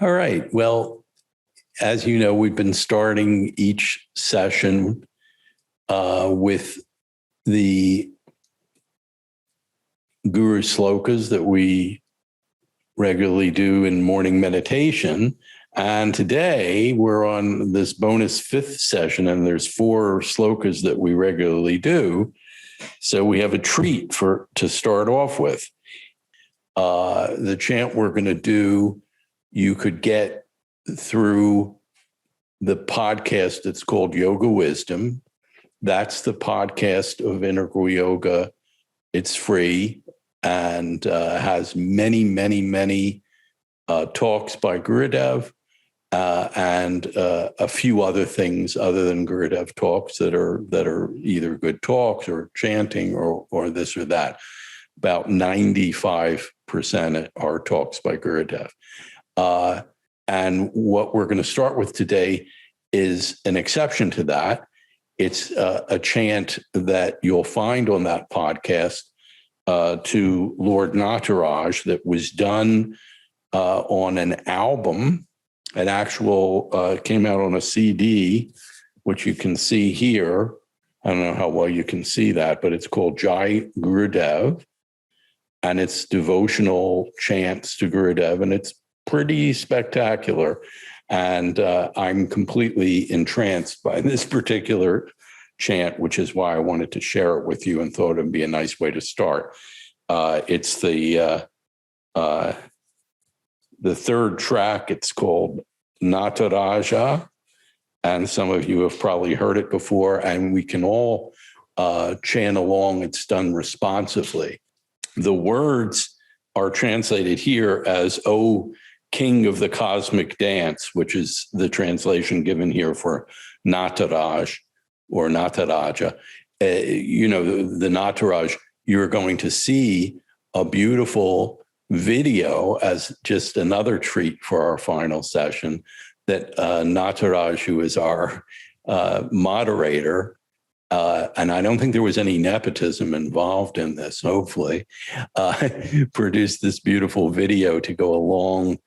All right. Well, as you know, we've been starting each session with the Guru slokas that we regularly do in morning meditation. And today we're on this bonus fifth session, and there's 4 slokas that we regularly do. So we have a treat to start off with. The chant we're going to do, you could get through the podcast that's called Yoga Wisdom. That's the podcast of Integral Yoga. It's free and has many, many, many talks by Gurudev and a few other things other than Gurudev talks that are either good talks or chanting or this or that. About 95% are talks by Gurudev. And what we're going to start with today is an exception to that. It's a chant that you'll find on that podcast to Lord Nataraja that was done on an album. An actual came out on a CD, which you can see here. I don't know how well you can see that, but it's called Jai Gurudev, and it's devotional chants to Gurudev, and it's pretty spectacular. And I'm completely entranced by this particular chant, which is why I wanted to share it with you and thought it'd be a nice way to start. It's the third track. It's called Nataraja, and some of you have probably heard it before, and we can all chant along. It's done responsively. The words are translated here as, "O King of the Cosmic Dance," which is the translation given here for Nataraja or Nataraja. The Nataraja, you're going to see a beautiful video as just another treat for our final session that Nataraja, who is our moderator, and I don't think there was any nepotism involved in this, hopefully, produced this beautiful video to go along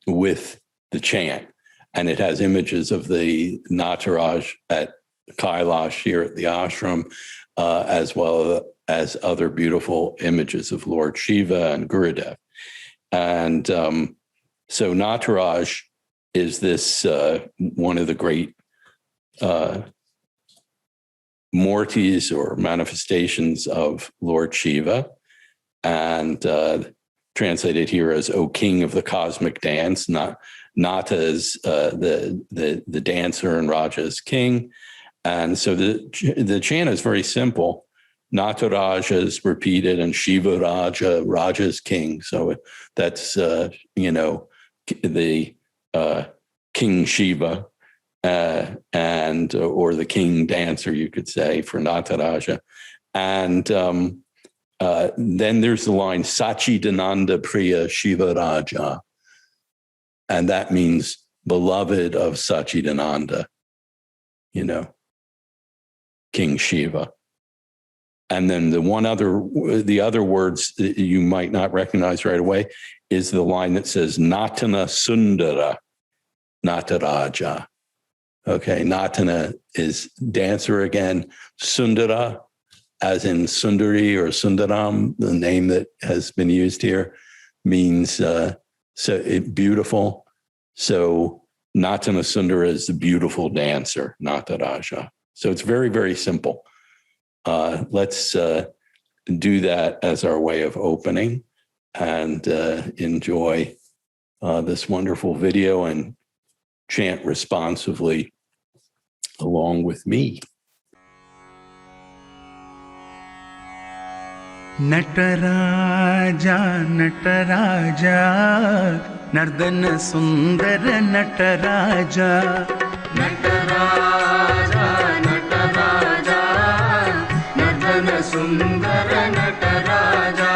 with the chant. And it has images of the Nataraja at Kailash here at the ashram, as well as other beautiful images of Lord Shiva and Gurudev. And so Nataraja is this one of the great Murtis or manifestations of Lord Shiva, and translated here as "O King of the Cosmic Dance." Nata is the dancer and Raja is king. And so the chant is very simple. Nataraja is repeated and Shiva Raja, Raja is king. So that's, the King Shiva or the king dancer, you could say, for Nataraja. And then there's the line, Satchidananda Priya Shiva Raja. And that means beloved of Satchidananda, King Shiva. And then the other words that you might not recognize right away is the line that says Natana Sundara Nataraja. Okay, Natana is dancer again. Sundara, as in Sundari or Sundaram, the name that has been used here, means beautiful. So Natana Sundara is the beautiful dancer, Nataraja. So it's very, very simple. Let's do that as our way of opening and enjoy this wonderful video and chant responsively along with me. Nataraja, Nataraja, Nardana Sundara Nataraja. Nataraja, Nataraja, Nardana Sundara Nataraja.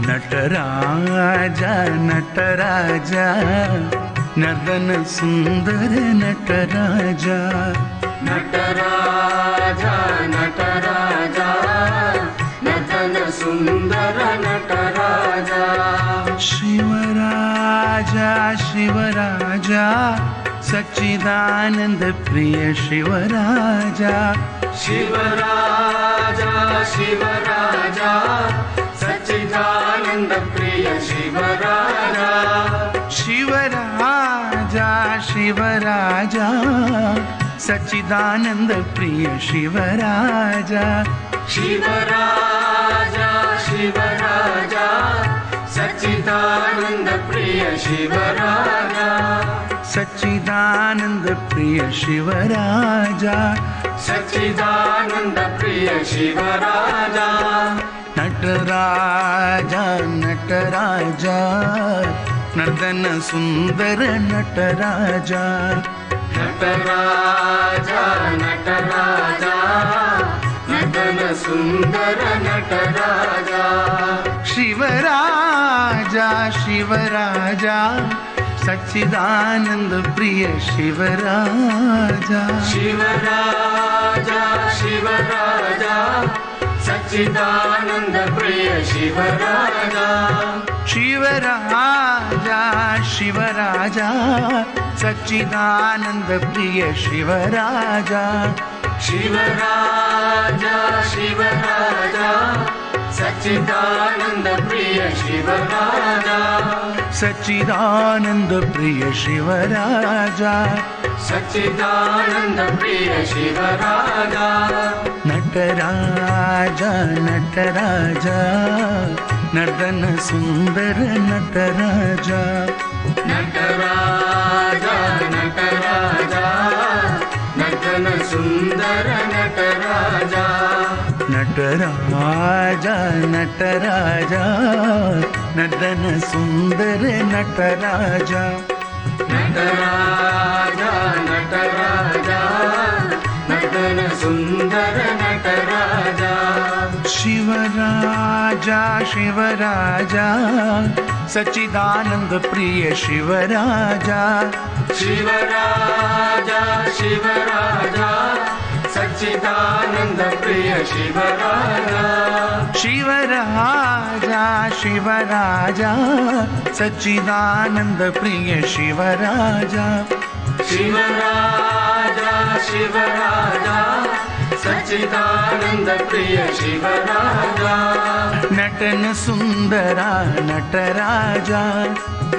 Nataraja, Nataraja, Nardana Sundara Nataraja. Nataraja, Nataraja, Sundara Nataraja. Shivaraja, सच्चिदानंद प्रिय शिवराजा शिवराजा शिवराजा सच्चिदानंद प्रिय शिवराजा शिवराजा शिवराजा सच्चिदानंद प्रिय शिवराजा शिवराजा शिवराजा सच्चिदानंद प्रिय शिवराजा सच्चिदानंद प्रिय शिवराजा सच्चिदानंद प्रिय Shivaraja Nataraja Nataraja northern सुंदर Nataraja Nataraja Nataraja northern सुंदर नटराजा शिवराजा शिवराजा सच्चिदानंद प्रिय शिवराजा शिवराजा शिवराजा सच्चिदानंद प्रिय शिवराजा शिवराजा शिवराजा सच्चिदानंद प्रिय शिवराजा शिवराजा शिवराजा सच्चिदानंद प्रिय शिवराजा सच्चिदानंद प्रिय शिवराजा सच्चिदानंद प्रिय शिवराजा नटराजा नटराजा नर्दन सुंदर नटराजा नटराजा नटराजा नर्दन सुंदर नटराजा नटराजा नटराजा नर्दन सुंदर नटराजा नटराजा नटराजा नर्दन सुंदर नटराजा शिवराजा शिवराजा सच्चिदानंद प्रिय शिवराजा शिवराजा शिवराजा सच्चिदानंद प्रिय शिवराजा शिवराजा शिवराजा सच्चिदानंद प्रिय शिवराजा शिवराजा शिवराजा सच्चिदानंद प्रिय शिवराजा नटन सुंदरा नटराजा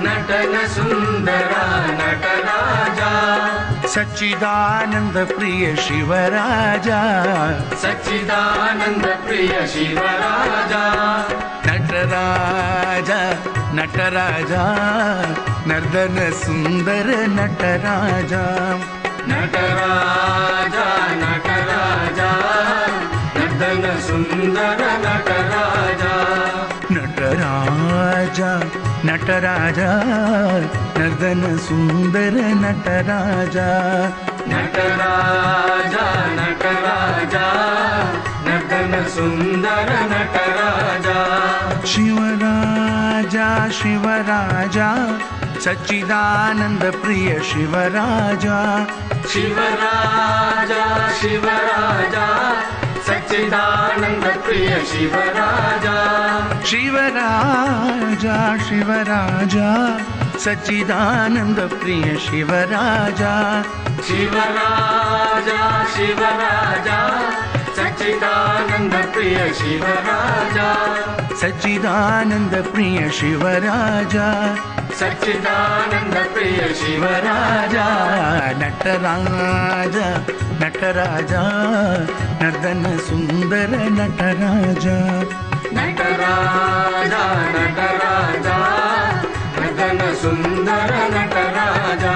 नटन सुंदरा नटराजा सच्चिदानंद प्रिय शिवराजा सच्चिदानंद प्रिय शिवराजा नटराजा नटराजा नर्दन सुंदर नटराजा नटराजा नटराजा नर्दन सुंदर नटराजा नटराजा नटराजा नर्दन सुंदर नटराजा नटराजा नटराजा नर्दन सुंदर नटराजा शिवराजा शिवराजा सच्चिदानंद प्रिय शिवराजा शिवराजा शिवराजा सच्चिदानंद प्रिय शिवराजा शिवराजा शिवराजा सच्चिदानंद प्रिय शिवराजा शिवराजा शिवराजा सच्चिदानंद प्रिय शिवराजा सच्चिदानंद प्रिय शिवराजा सच्चिदानंद प्रिय शिवराजा नटराजा नटराजा नर्दन सुंदर नटराजा नटराजा नटराजा नर्दन सुंदर नटराजा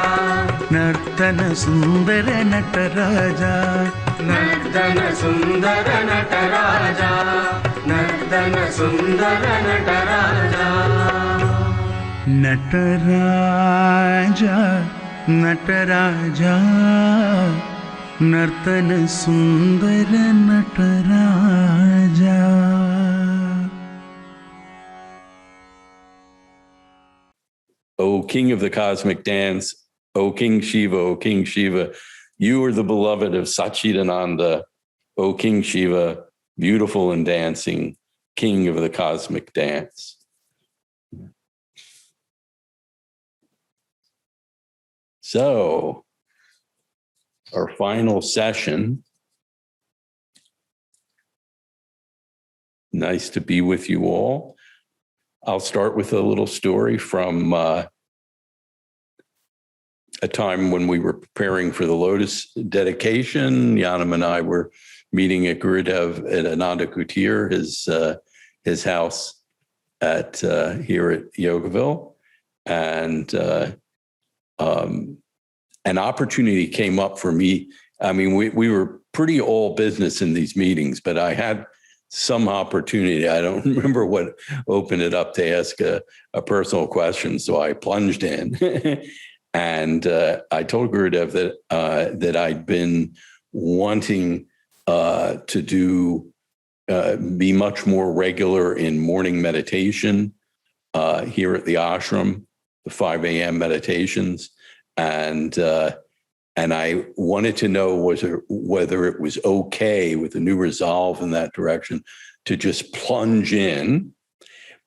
नर्दन सुंदर नटराजा नर्दन सुंदर नटराजा नर्दन सुंदर नटराजा नटराजा नटराजा नर्तन सुंदर Nataraja. O King of the Cosmic Dance, O King Shiva, O King Shiva, you are the beloved of Satchidananda, O King Shiva, beautiful and dancing, King of the Cosmic Dance. So our final session. Nice to be with you all. I'll start with a little story from a time when we were preparing for the Lotus dedication. Yanam and I were meeting at Gurudev at Ananda Kutir, his house at here at Yogaville, and an opportunity came up for me. I mean, we were pretty all business in these meetings, but I had some opportunity. I don't remember what opened it up to ask a personal question, so I plunged in. And I told Gurudev that I'd been wanting to be much more regular in morning meditation here at the ashram, the 5 a.m. meditations, and I wanted to know whether it was okay with a new resolve in that direction to just plunge in.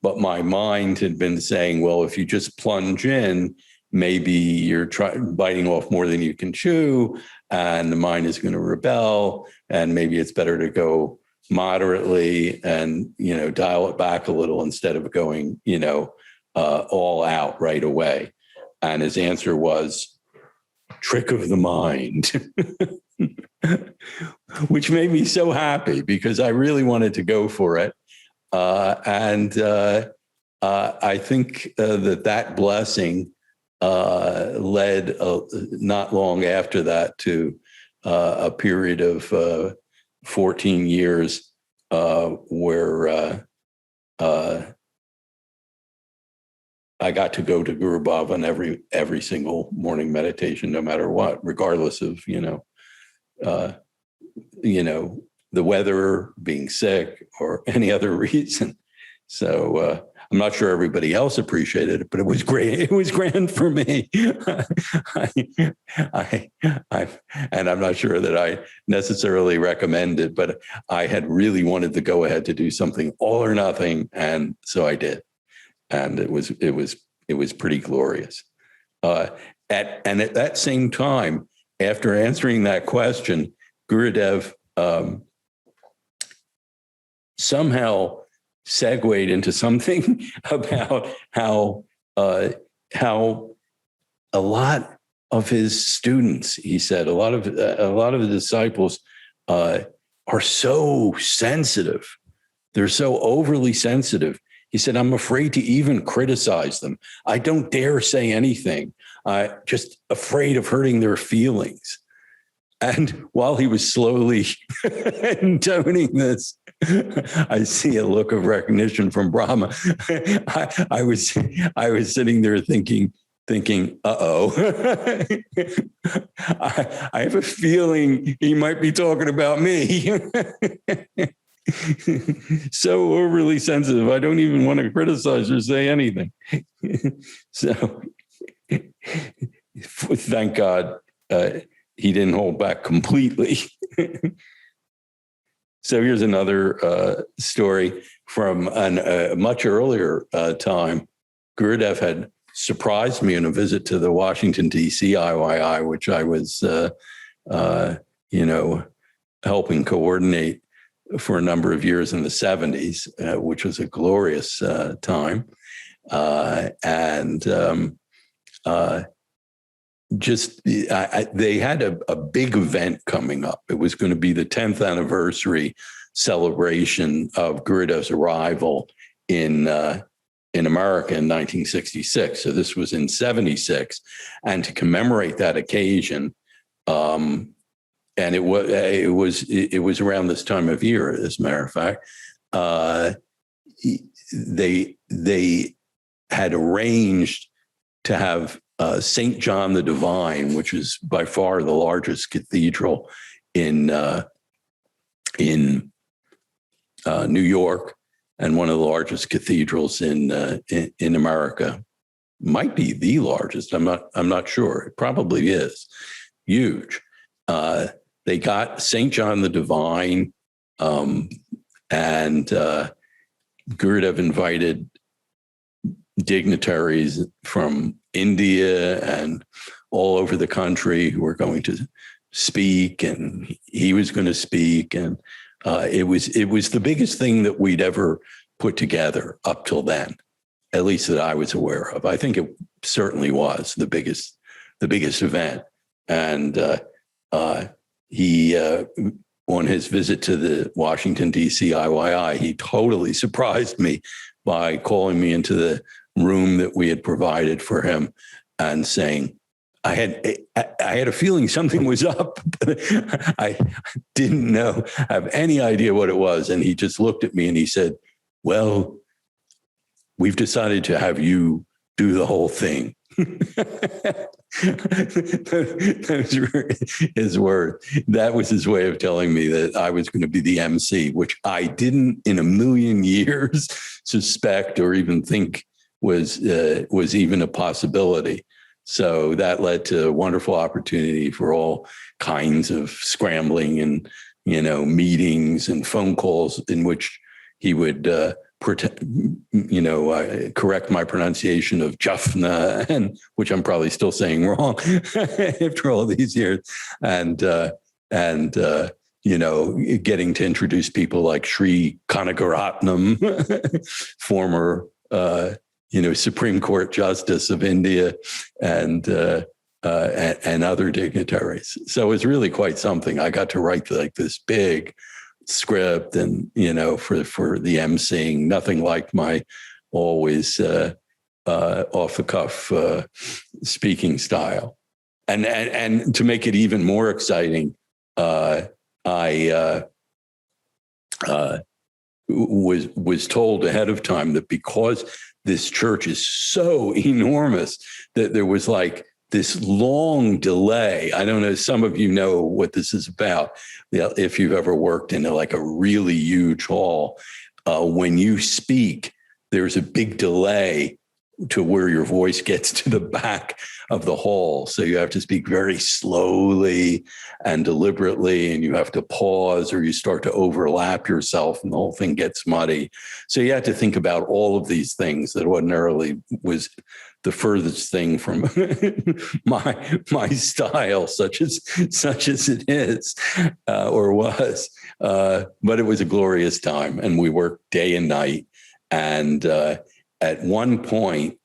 But my mind had been saying, well, if you just plunge in, maybe you're biting off more than you can chew, and the mind is going to rebel, and maybe it's better to go moderately and, dial it back a little instead of going, all out right away. And his answer was, trick of the mind, which made me so happy because I really wanted to go for it. And I think that blessing led not long after that to a period of 14 years where I got to go to Guru Bhavan every single morning meditation, no matter what, regardless of the weather, being sick, or any other reason. So I'm not sure everybody else appreciated it, but it was great. It was grand for me. And I'm not sure that I necessarily recommend it, but I had really wanted to go ahead to do something all or nothing, and so I did. And it was pretty glorious. At that same time, after answering that question, Gurudev somehow segued into something about how a lot of his students, he said, a lot of the disciples are so sensitive. They're so overly sensitive. He said, I'm afraid to even criticize them. I don't dare say anything. I'm just afraid of hurting their feelings. And while he was slowly intoning this, I see a look of recognition from Brahma. I was sitting there thinking, uh-oh. I have a feeling he might be talking about me. So overly sensitive. I don't even want to criticize or say anything. So thank God he didn't hold back completely. So here's another story from a much earlier time. Gurudev had surprised me in a visit to the Washington, D.C. IYI, which I was, helping coordinate for a number of years in the 70s, which was a glorious time. They had a big event coming up. It was going to be the 10th anniversary celebration of Gurudev's arrival in America in 1966. So this was in 76. And to commemorate that occasion, and it was around this time of year, as a matter of fact, they had arranged to have St. John the Divine, which is by far the largest cathedral in New York, and one of the largest cathedrals in America. Might be the largest. I'm not sure. It probably is huge. They got St. John the Divine, and Gurudev invited dignitaries from India and all over the country who were going to speak, and he was going to speak. And it was the biggest thing that we'd ever put together up till then, at least that I was aware of. I think it certainly was the biggest event. And he, on his visit to the Washington, D.C. IYI, he totally surprised me by calling me into the room that we had provided for him and saying, I had a feeling something was up, but I didn't have any idea what it was. And he just looked at me and he said, well, we've decided to have you do the whole thing. Those were his words. That was his way of telling me that I was going to be the MC, which I didn't in a million years suspect or even think was even a possibility. So that led to a wonderful opportunity for all kinds of scrambling and, meetings and phone calls in which he would correct my pronunciation of Jaffna, and which I'm probably still saying wrong after all these years, and getting to introduce people like Sri Kanagaratnam, former Supreme Court Justice of India, and other dignitaries. So it was really quite something. I got to write like this big script, and for the emceeing, nothing like my always off the cuff speaking style. And to make it even more exciting, I was told ahead of time that because this church is so enormous that there was like this long delay. I don't know, some of you know what this is about. If you've ever worked in like a really huge hall, when you speak, there's a big delay to where your voice gets to the back of the hall. So you have to speak very slowly and deliberately, and you have to pause or you start to overlap yourself and the whole thing gets muddy. So you have to think about all of these things that ordinarily was the furthest thing from my style, such as it is or was. But it was a glorious time, and we worked day and night. And at one point,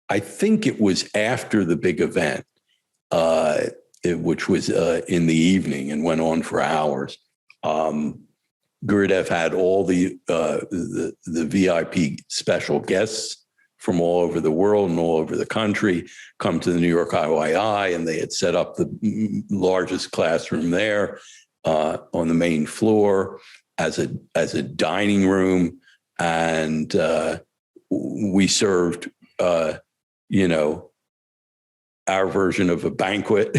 I think it was after the big event, which was in the evening and went on for hours. Gurudev had all the VIP special guests from all over the world and all over the country come to the New York IYI, and they had set up the largest classroom there on the main floor as a dining room, and we served our version of a banquet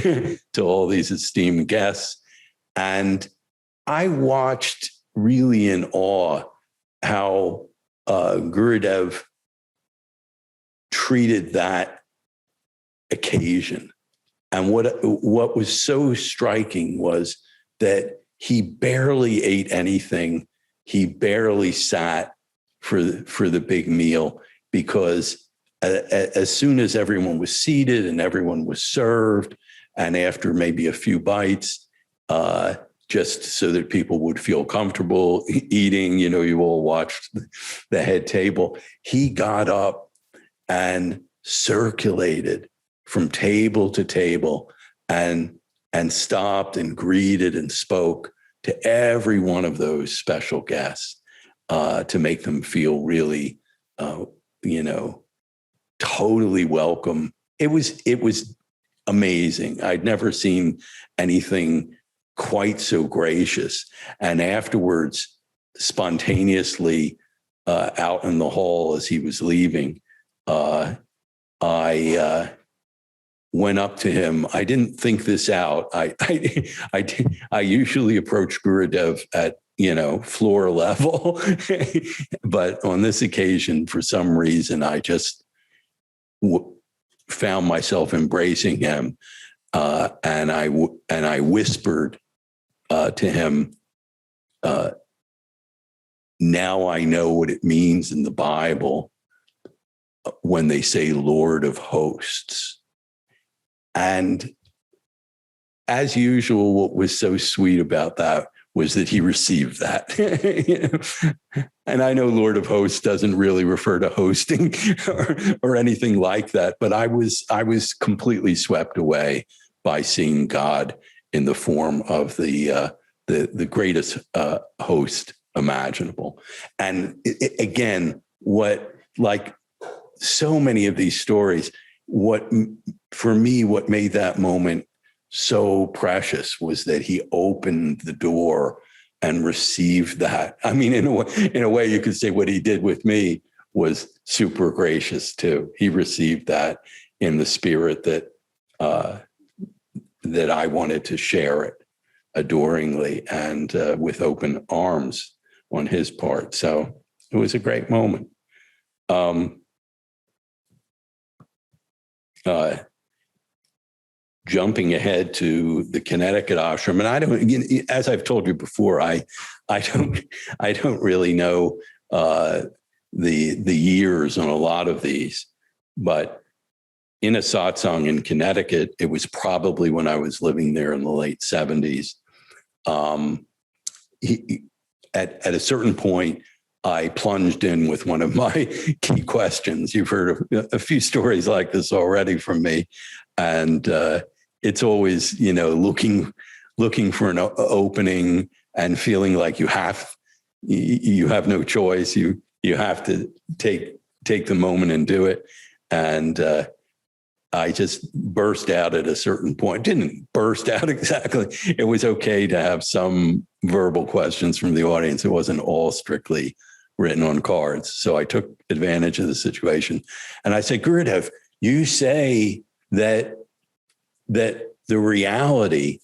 to all these esteemed guests. And I watched really in awe how Gurudev treated that occasion. And what was so striking was that he barely ate anything. He barely sat for the big meal, because as soon as everyone was seated and everyone was served, and after maybe a few bites, just so that people would feel comfortable eating, you all watched the head table, he got up and circulated from table to table and stopped and greeted and spoke to every one of those special guests to make them feel really, totally welcome. It was amazing. I'd never seen anything quite so gracious. And afterwards, spontaneously out in the hall as he was leaving, I went up to him. I didn't think this out. I usually approach Gurudev at floor level, but on this occasion, for some reason, I just found myself embracing him, and I whispered to him, "Now I know what it means in the Bible when they say Lord of Hosts." And as usual, what was so sweet about that was that he received that. And I know Lord of Hosts doesn't really refer to hosting or anything like that, but I was completely swept away by seeing God in the form of the greatest host imaginable. And again, what, like so many of these stories, what made that moment so precious was that he opened the door and received that. I mean, in a way, you could say what he did with me was super gracious too. He received that in the spirit that I wanted to share it adoringly and with open arms on his part. So it was a great moment. Jumping ahead to the Connecticut ashram, and I don't, as I've told you before, I don't really know the years on a lot of these, but in a satsang in Connecticut, it was probably when I was living there in the late 70s. At a certain point, I plunged in with one of my key questions. You've heard a few stories like this already from me, and it's always, looking for an opening and feeling like you have no choice. You have to take the moment and do it. And I just burst out at a certain point. Didn't burst out exactly. It was okay to have some verbal questions from the audience. It wasn't all strictly written on cards. So I took advantage of the situation. And I said, Gurudev, you say that the reality,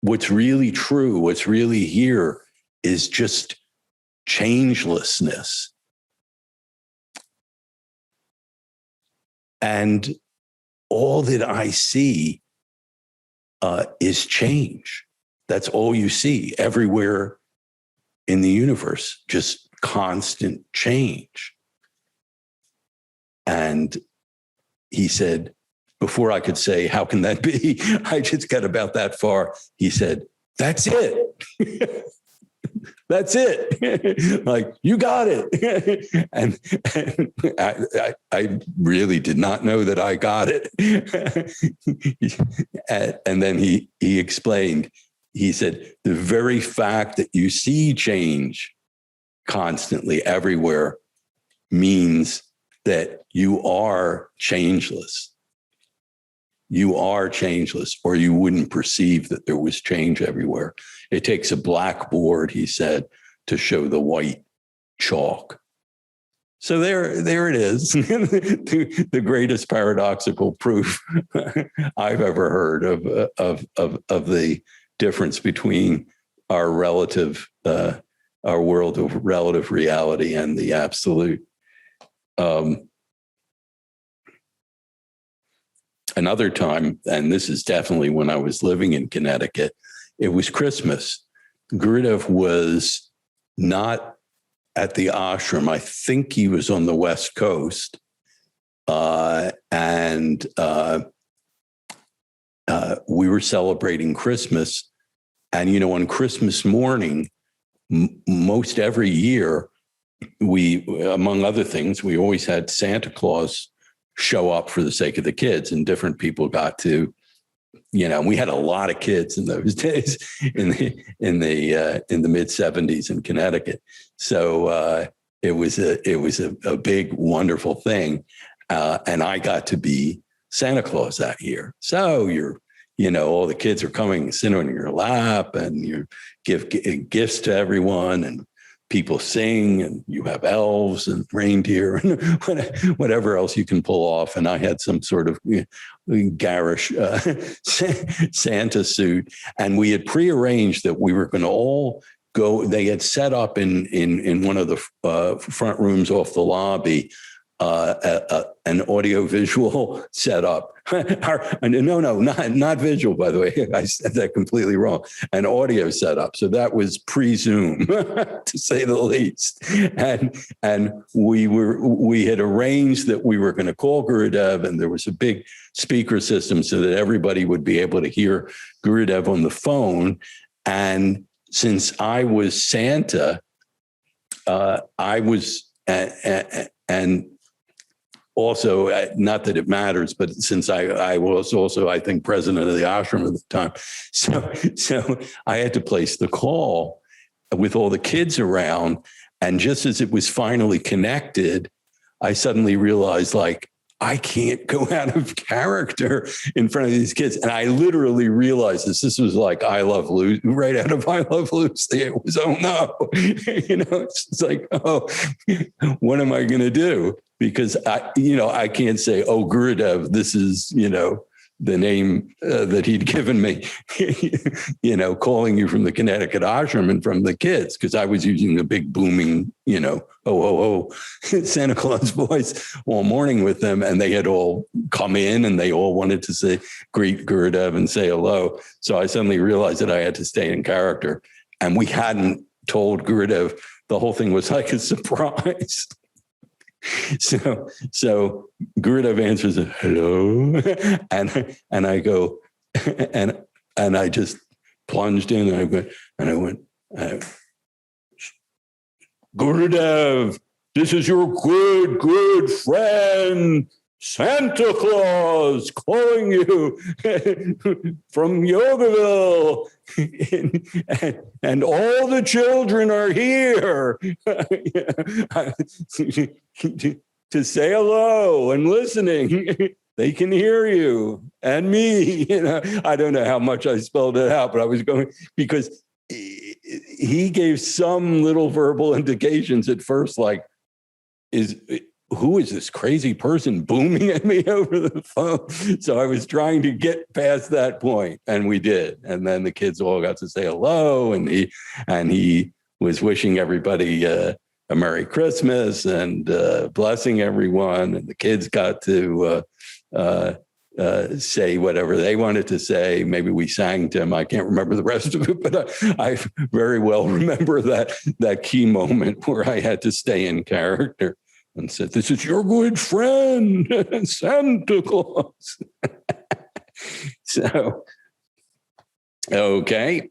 what's really true, what's really here is just changelessness. And all that I see is change. That's all you see everywhere in the universe, just constant change. And he said, before I could say, how can that be? I just got about that far. He said, that's it. That's it. Like, you got it. And I really did not know that I got it. And then he explained, he said, the very fact that you see change constantly everywhere means that you are changeless. You are changeless, or you wouldn't perceive that there was change everywhere. It takes a blackboard, he said, to show the white chalk. So there it is, the greatest paradoxical proof I've ever heard of the difference between our world of relative reality and the absolute. Another time, and this is definitely when I was living in Connecticut, it was Christmas. Gurudev was not at the ashram. I think he was on the West Coast. And we were celebrating Christmas. And, on Christmas morning, most every year, we, among other things, we always had Santa Claus show up for the sake of the kids, and different people got to, we had a lot of kids in those days in the mid 70s in Connecticut. So it was a big, wonderful thing. And I got to be Santa Claus that year. So all the kids are coming, sitting on your lap, and you give gifts to everyone, and people sing, and you have elves and reindeer and whatever else you can pull off. And I had some sort of garish Santa suit, and we had prearranged that we were going to all go. They had set up in one of the front rooms off the lobby an audio-visual setup. Not visual, by the way. I said that completely wrong. An audio setup. So that was pre-Zoom, to say the least. And we had arranged that we were going to call Gurudev, and there was a big speaker system so that everybody would be able to hear Gurudev on the phone. And since I was Santa, I was and also, not that it matters, but since I was also, I think, president of the ashram at the time, so I had to place the call with all the kids around. And just as it was finally connected, I suddenly realized, like, I can't go out of character in front of these kids. And I literally realized this. This was like I Love Lucy, right out of I Love Lucy. It was, oh no, it's like, oh, what am I going to do? Because I can't say, oh, Gurudev, this is, the name that he'd given me, calling you from the Connecticut ashram and from the kids, because I was using the big booming, Santa Claus voice all morning with them. And they had all come in and they all wanted to greet Gurudev and say hello. So I suddenly realized that I had to stay in character. And we hadn't told Gurudev. The whole thing was like a surprise. So Gurudev answers, hello, and I go, and I just plunged in, and I went, Gurudev, this is your good friend Santa Claus calling you from Yogaville, and all the children are here to say hello and listening. They can hear you and me. I don't know how much I spelled it out, but I was going, because he gave some little verbal indications at first, like, who is this crazy person booming at me over the phone? So I was trying to get past that point, and we did. And then the kids all got to say hello, and he was wishing everybody a Merry Christmas and blessing everyone. And the kids got to say whatever they wanted to say. Maybe we sang to him. I can't remember the rest of it, but I very well remember that key moment where I had to stay in character and said, this is your good friend, Santa Claus. So, okay.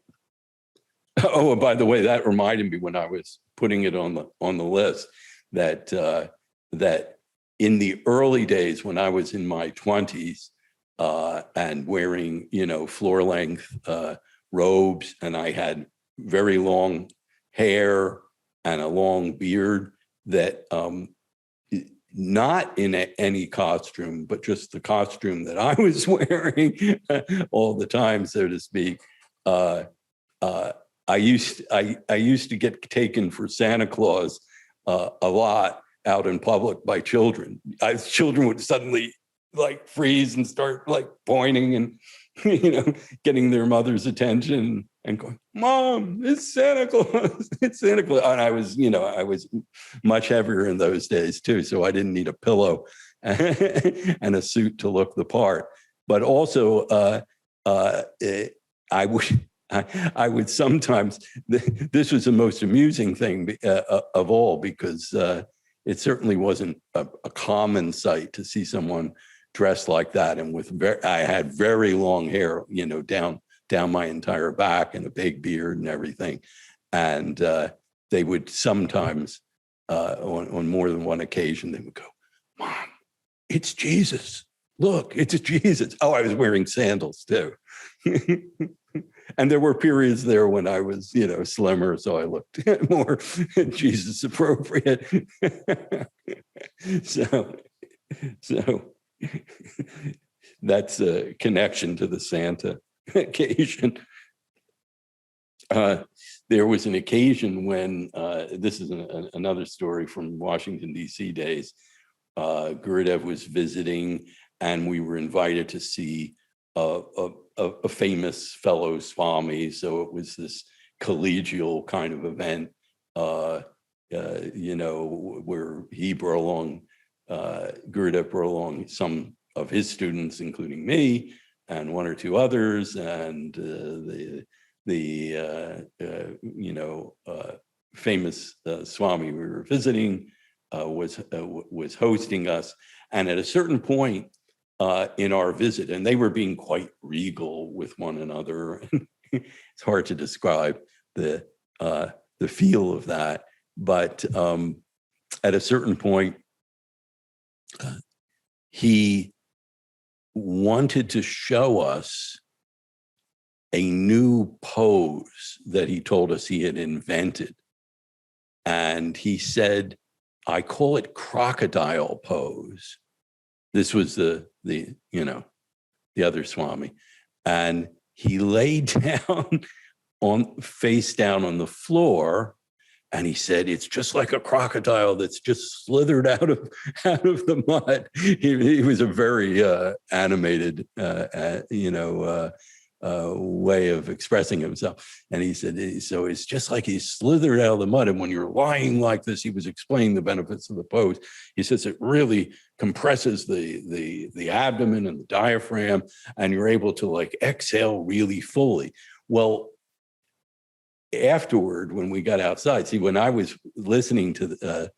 Oh, and by the way, that reminded me when I was putting it on the list that in the early days when I was in my 20s and wearing, floor length robes, and I had very long hair and a long beard, that not in any costume, but just the costume that I was wearing all the time, so to speak. I used to get taken for Santa Claus a lot out in public by children. Children would suddenly like freeze and start like pointing and getting their mother's attention and going, "Mom, it's Santa Claus! It's Santa Claus!" And I was much heavier in those days too, so I didn't need a pillow and a suit to look the part. But also, I would sometimes. This was the most amusing thing of all, because it certainly wasn't a common sight to see someone dressed like that, and I had very long hair, down my entire back, and a big beard and everything. And they would sometimes, on more than one occasion, they would go, "Mom, it's Jesus. Look, it's Jesus." Oh, I was wearing sandals too. And there were periods there when I was, slimmer, so I looked more Jesus appropriate. So that's a connection to the Santa occasion. There was an occasion when, this is another story from Washington, D.C. days, Gurudev was visiting, and we were invited to see a famous fellow Swami. So it was this collegial kind of event, where he brought along Gurudev brought along some of his students, including me and one or two others, and famous Swami we were visiting was hosting us. And at a certain point in our visit, and they were being quite regal with one another. It's hard to describe the feel of that, but at a certain point, he wanted to show us a new pose that he told us he had invented. And he said, I call it Crocodile Pose. This was the other Swami. And he lay down face down on the floor, and he said, it's just like a crocodile that's just slithered out of the mud. He was a very animated, way of expressing himself. And he said, so it's just like he slithered out of the mud. And when you're lying like this, he was explaining the benefits of the pose. He says it really compresses the abdomen and the diaphragm, and you're able to like exhale really fully. Well, afterward, when we got outside, see, when I was listening to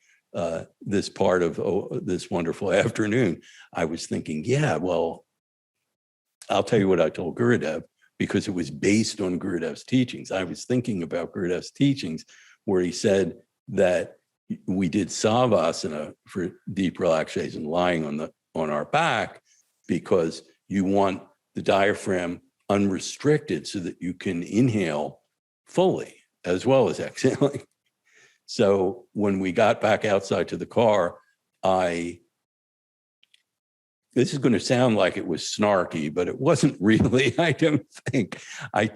this part of this wonderful afternoon, I was thinking, yeah, well, I'll tell you what I told Gurudev, because it was based on Gurudev's teachings. I was thinking about Gurudev's teachings where he said that we did savasana for deep relaxation, lying on our back, because you want the diaphragm unrestricted so that you can inhale fully as well as exhaling. So when we got back outside to the car, this is going to sound like it was snarky, but it wasn't really, I don't think. I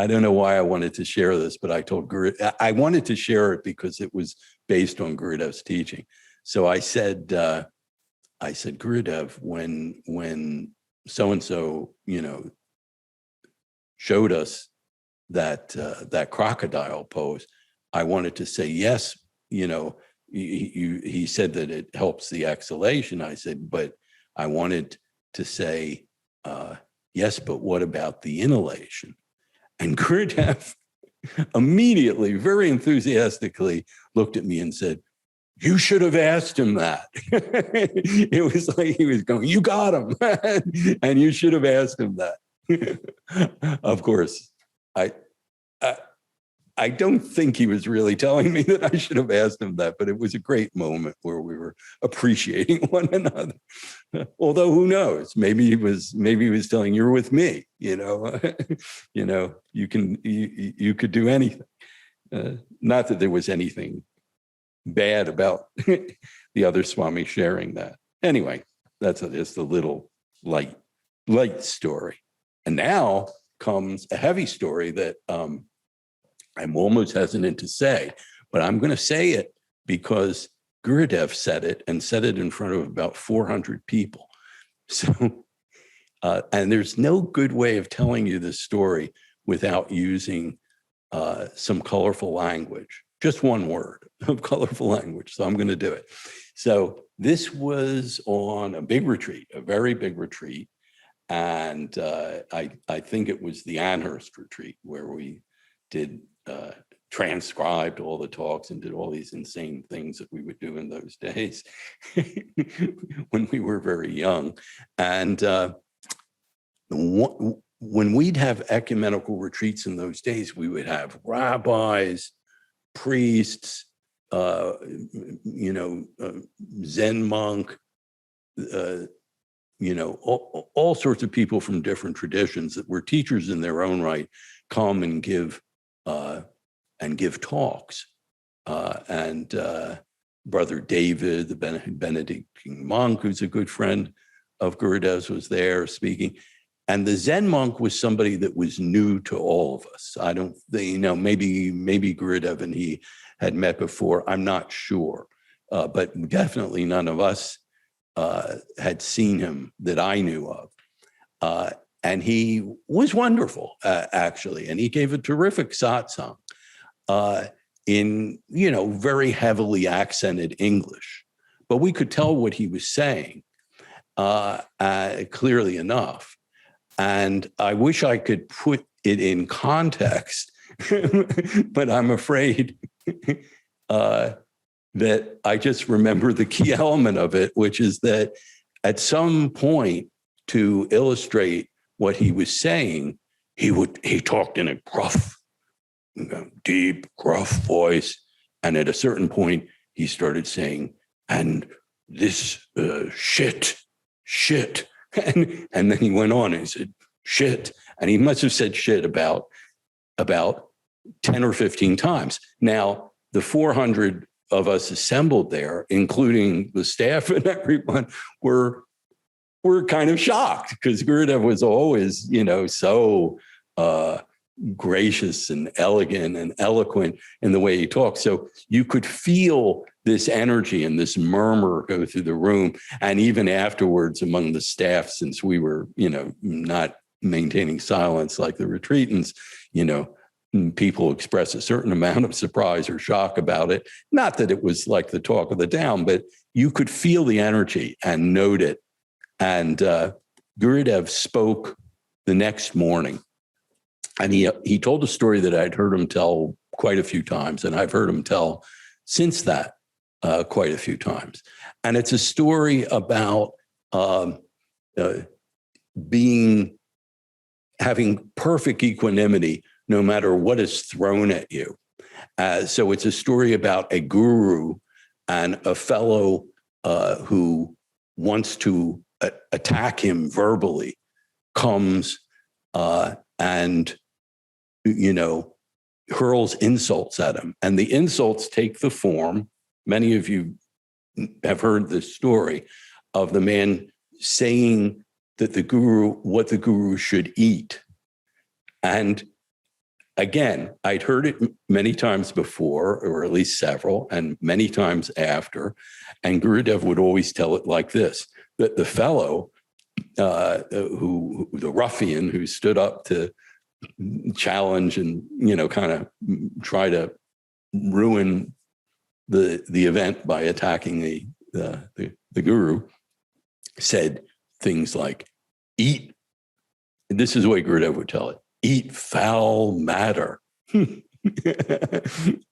don't know why I wanted to share this, but I told Gurudev, I wanted to share it because it was based on Gurudev's teaching. So I said, Gurudev, when so-and-so, showed us that crocodile pose, I wanted to say, yes, he said that it helps the exhalation. I said, but I wanted to say, yes, but what about the inhalation? And Gurudev immediately, very enthusiastically, looked at me and said, you should have asked him that. It was like he was going, you got him, and you should have asked him that. Of course, I don't think he was really telling me that I should have asked him that, but it was a great moment where we were appreciating one another. Although who knows? Maybe he was telling, you're with me. You could do anything. Not that there was anything bad about the other Swami sharing that. Anyway, that's the little light story. And now comes a heavy story that I'm almost hesitant to say, but I'm going to say it because Gurudev said it, and said it in front of about 400 people. So, and there's no good way of telling you this story without using some colorful language, just one word of colorful language. So I'm going to do it. So this was on a big retreat, a very big retreat. And I think it was the Amherst retreat where we did transcribed all the talks and did all these insane things that we would do in those days when we were very young. And when we'd have ecumenical retreats in those days, we would have rabbis, priests, Zen monk, all sorts of people from different traditions that were teachers in their own right come and give talks. And Brother David, the Benedictine monk, who's a good friend of Gurudev's, was there speaking. And the Zen monk was somebody that was new to all of us. Maybe Gurudev and he had met before. I'm not sure, but definitely none of us had seen him that I knew of. And he was wonderful, actually. And he gave a terrific satsang in, very heavily accented English. but we could tell what he was saying clearly enough. And I wish I could put it in context, but I'm afraid that I just remember the key element of it, which is that at some point, to illustrate what he was saying, he talked in a gruff, deep, gruff voice. And at a certain point, he started saying, and this shit. And then he went on and he said, shit. And he must have said shit about 10 or 15 times. Now, the 400 of us assembled there, including the staff and everyone, were kind of shocked because Gurudev was always, so gracious and elegant and eloquent in the way he talked. So you could feel this energy and this murmur go through the room. And even afterwards among the staff, since we were, not maintaining silence like the retreatants, people express a certain amount of surprise or shock about it. Not that it was like the talk of the town, but you could feel the energy and note it. And Gurudev spoke the next morning. And he told a story that I'd heard him tell quite a few times, and I've heard him tell since that quite a few times. And it's a story about having perfect equanimity no matter what is thrown at you. So it's a story about a guru and a fellow who wants to attack him verbally, comes and hurls insults at him. And the insults take the form, many of you have heard this story, of the man saying that what the guru should eat. And again, I'd heard it many times before, or at least several, and many times after. And Gurudev would always tell it like this, that the fellow, the ruffian who stood up to challenge and, kind of try to ruin the event by attacking the guru, said things like, eat. This is the way Gurudev would tell it. Eat foul matter.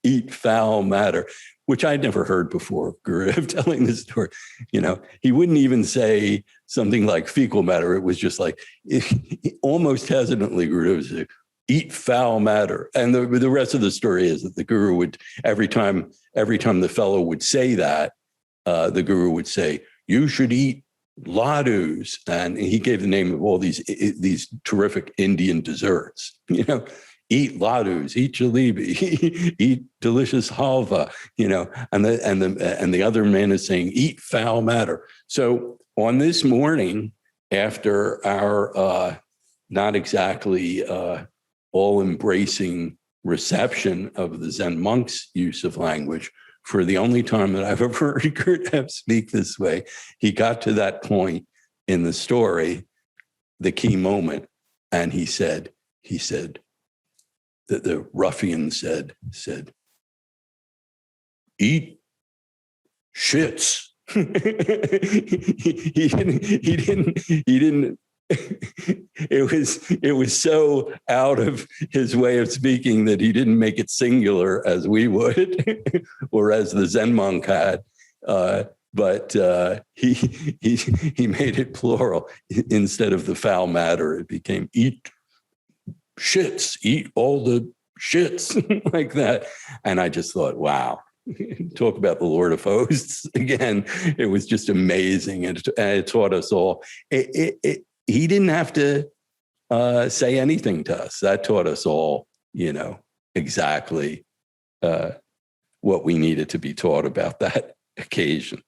Eat foul matter, which I'd never heard before Gurudev telling this story. He wouldn't even say something like fecal matter. It was just like, almost hesitantly, Gurudev would say, eat foul matter. And the rest of the story is that the guru would, every time the fellow would say that, the guru would say, you should eat ladus. And he gave the name of all these terrific Indian desserts, eat ladus, eat jalebi, eat delicious halva, and the other man is saying, eat foul matter. So on this morning, after our not exactly all-embracing reception of the Zen monks' use of language, for the only time that I've ever heard Gurudev speak this way, he got to that point in the story, the key moment, and he said that the ruffian said, eat shits. he didn't. It was so out of his way of speaking that he didn't make it singular as we would, or as the Zen monk had. But he made it plural. Instead of the foul matter, it became eat shits, eat all the shits, like that. And I just thought, wow, talk about the Lord of Hosts again. It was just amazing. And it taught us all. He didn't have to say anything to us. That taught us all, exactly what we needed to be taught about that occasion.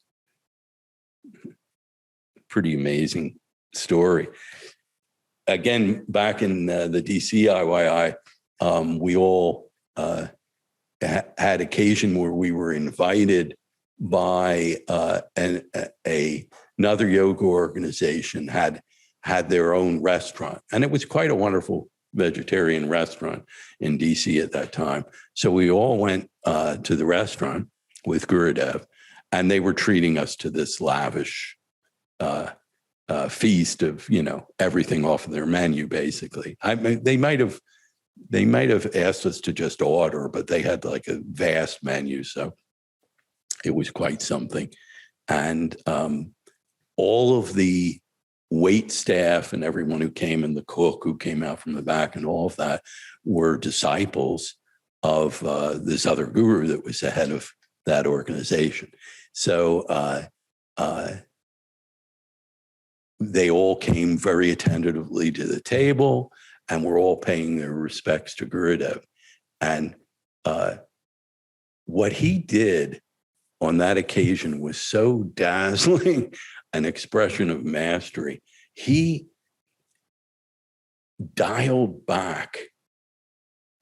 Pretty amazing story. Again, back in the DC IYI, we all had occasion where we were invited by another yoga organization, had their own restaurant. And it was quite a wonderful vegetarian restaurant in DC at that time. So we all went to the restaurant with Gurudev, and they were treating us to this lavish feast of, everything off of their menu, basically. I mean, they might have asked us to just order, but they had like a vast menu. So it was quite something. And all of the wait staff and everyone who came, and the cook who came out from the back and all of that, were disciples of this other guru that was the head of that organization. So they all came very attentively to the table, and were all paying their respects to Gurudev. And what he did on that occasion was so dazzling an expression of mastery. He dialed back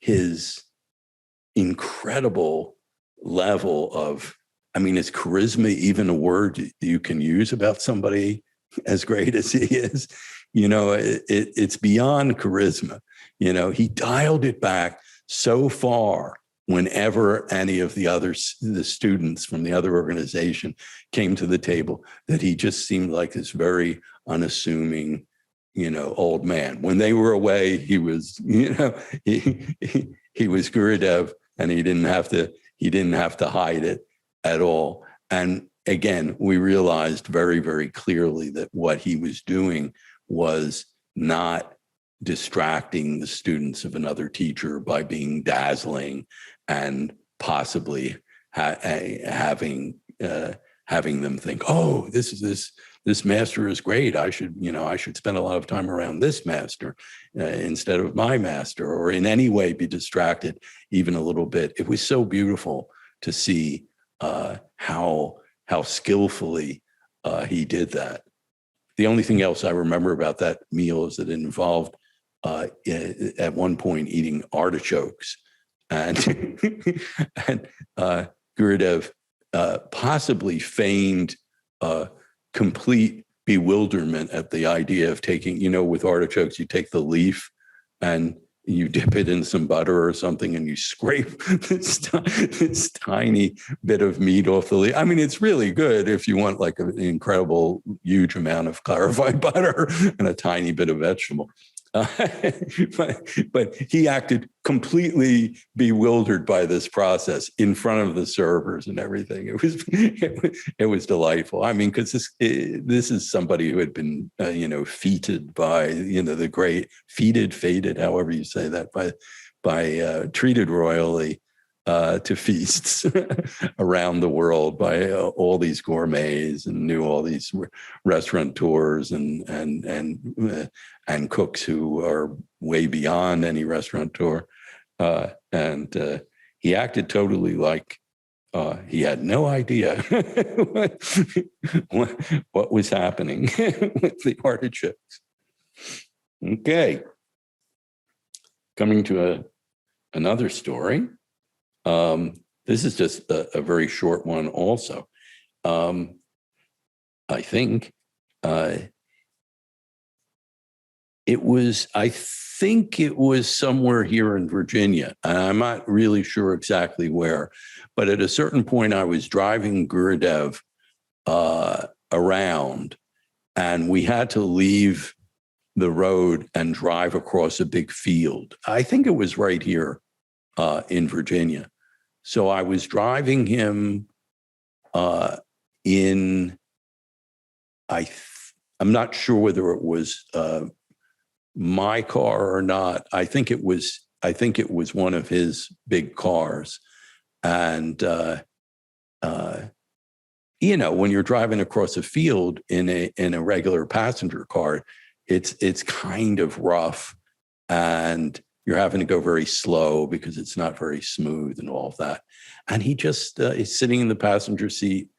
his incredible level of, is charisma even a word you can use about somebody as great as he is? It's beyond charisma. He dialed it back so far whenever any of the students from the other organization came to the table, that he just seemed like this very unassuming, old man. When they were away, he was, he was Gurudev, and he didn't have to hide it at all. And again, we realized very, very clearly that what he was doing was not distracting the students of another teacher by being dazzling and possibly having them think, oh, this master is great. I should spend a lot of time around this master instead of my master, or in any way be distracted even a little bit. It was so beautiful to see how skillfully he did that. The only thing else I remember about that meal is that it involved at one point eating artichokes, and Gurudev possibly feigned complete bewilderment at the idea of taking, with artichokes, you take the leaf and you dip it in some butter or something, and you scrape this tiny bit of meat off the leaf. It's really good if you want like an incredible, huge amount of clarified butter and a tiny bit of vegetable. But he acted completely bewildered by this process in front of the servers and everything. It was delightful. Because this is somebody who had been feted by the great feted, however you say that, by treated royally to feasts around the world by all these gourmets, and knew all these restaurateurs and cooks who are way beyond any restaurateur. And he acted totally like he had no idea what was happening with the artichokes. Okay. Coming to another story. This is just a very short one also. I think it was somewhere here in Virginia. And I'm not really sure exactly where, but at a certain point I was driving Gurudev around, and we had to leave the road and drive across a big field. I think it was right here in Virginia. So I was driving him I'm not sure whether it was my car or not. I think it was one of his big cars. And when you're driving across a field in a regular passenger car, it's kind of rough, and you're having to go very slow because it's not very smooth and all of that. And he just is sitting in the passenger seat,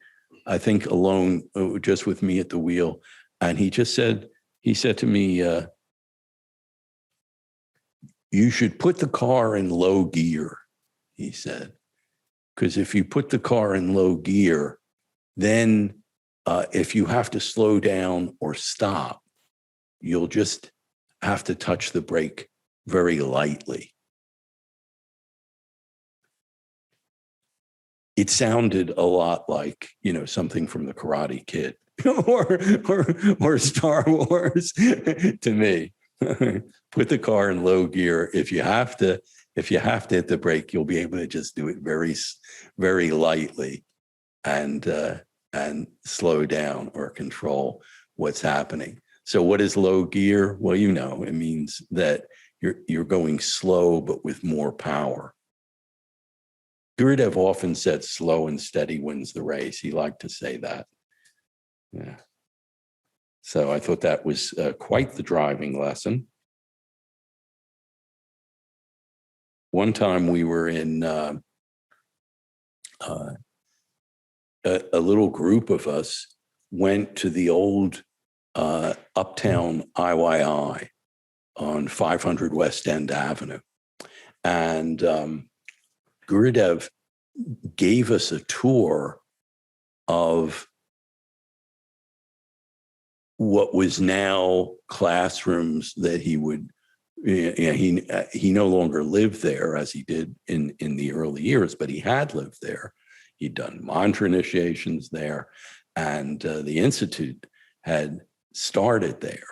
I think alone, just with me at the wheel. And he said to me, you should put the car in low gear, he said, because if you put the car in low gear, then if you have to slow down or stop, you'll just have to touch the brake very lightly. it sounded a lot like, something from the Karate Kid or Star Wars to me. Put the car in low gear. If you have to hit the brake, you'll be able to just do it very, very lightly and slow down or control what's happening. So what is low gear? Well, it means that you're going slow, but with more power. Gurudev often said slow and steady wins the race. He liked to say that. Yeah. So I thought that was quite the driving lesson. One time we were in a little group of us went to the old Uptown IYI on 500 West End Avenue. And Gurudev gave us a tour of what was now classrooms that he would, he no longer lived there as he did in the early years, but he had lived there. He'd done mantra initiations there, and the Institute had started there.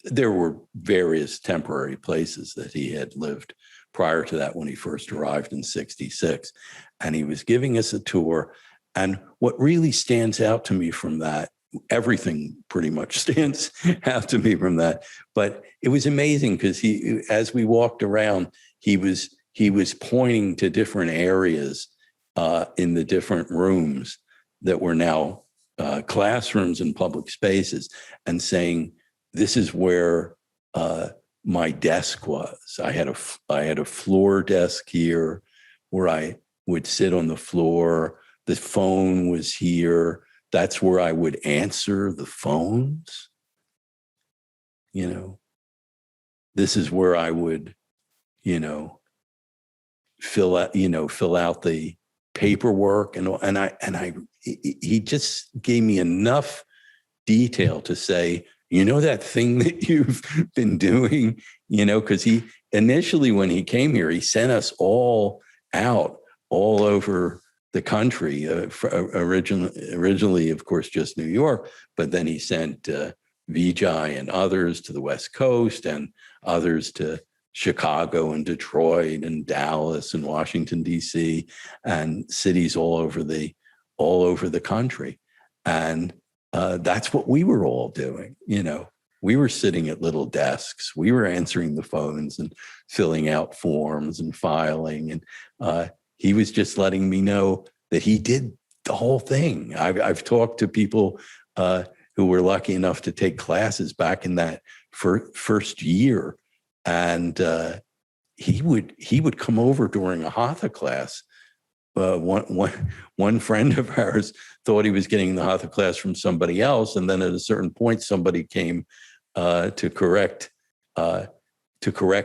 There were various temporary places that he had lived prior to that when he first arrived in 66. And he was giving us a tour. And what really stands out to me from that, everything pretty much stands out to me from that, but it was amazing because as we walked around, he was pointing to different areas in the different rooms that were now classrooms and public spaces, and saying, this is where my desk was. I had a floor desk here where I would sit on the floor. The phone was here. That's where I would answer the phones. This is where I would, fill out the paperwork he just gave me enough detail to say, that thing that you've been doing, because he initially, when he came here, he sent us all out all over the country. Originally, of course, just New York, but then he sent Vijay and others to the West Coast and others to Chicago and Detroit and Dallas and Washington, D.C. and cities all over the country. And that's what we were all doing. We were sitting at little desks. We were answering the phones and filling out forms and filing. And he was just letting me know that he did the whole thing. I've talked to people who were lucky enough to take classes back in that first year. And he would come over during a hatha class. One friend of ours thought he was getting the hatha class from somebody else, and then at a certain point, somebody came to correct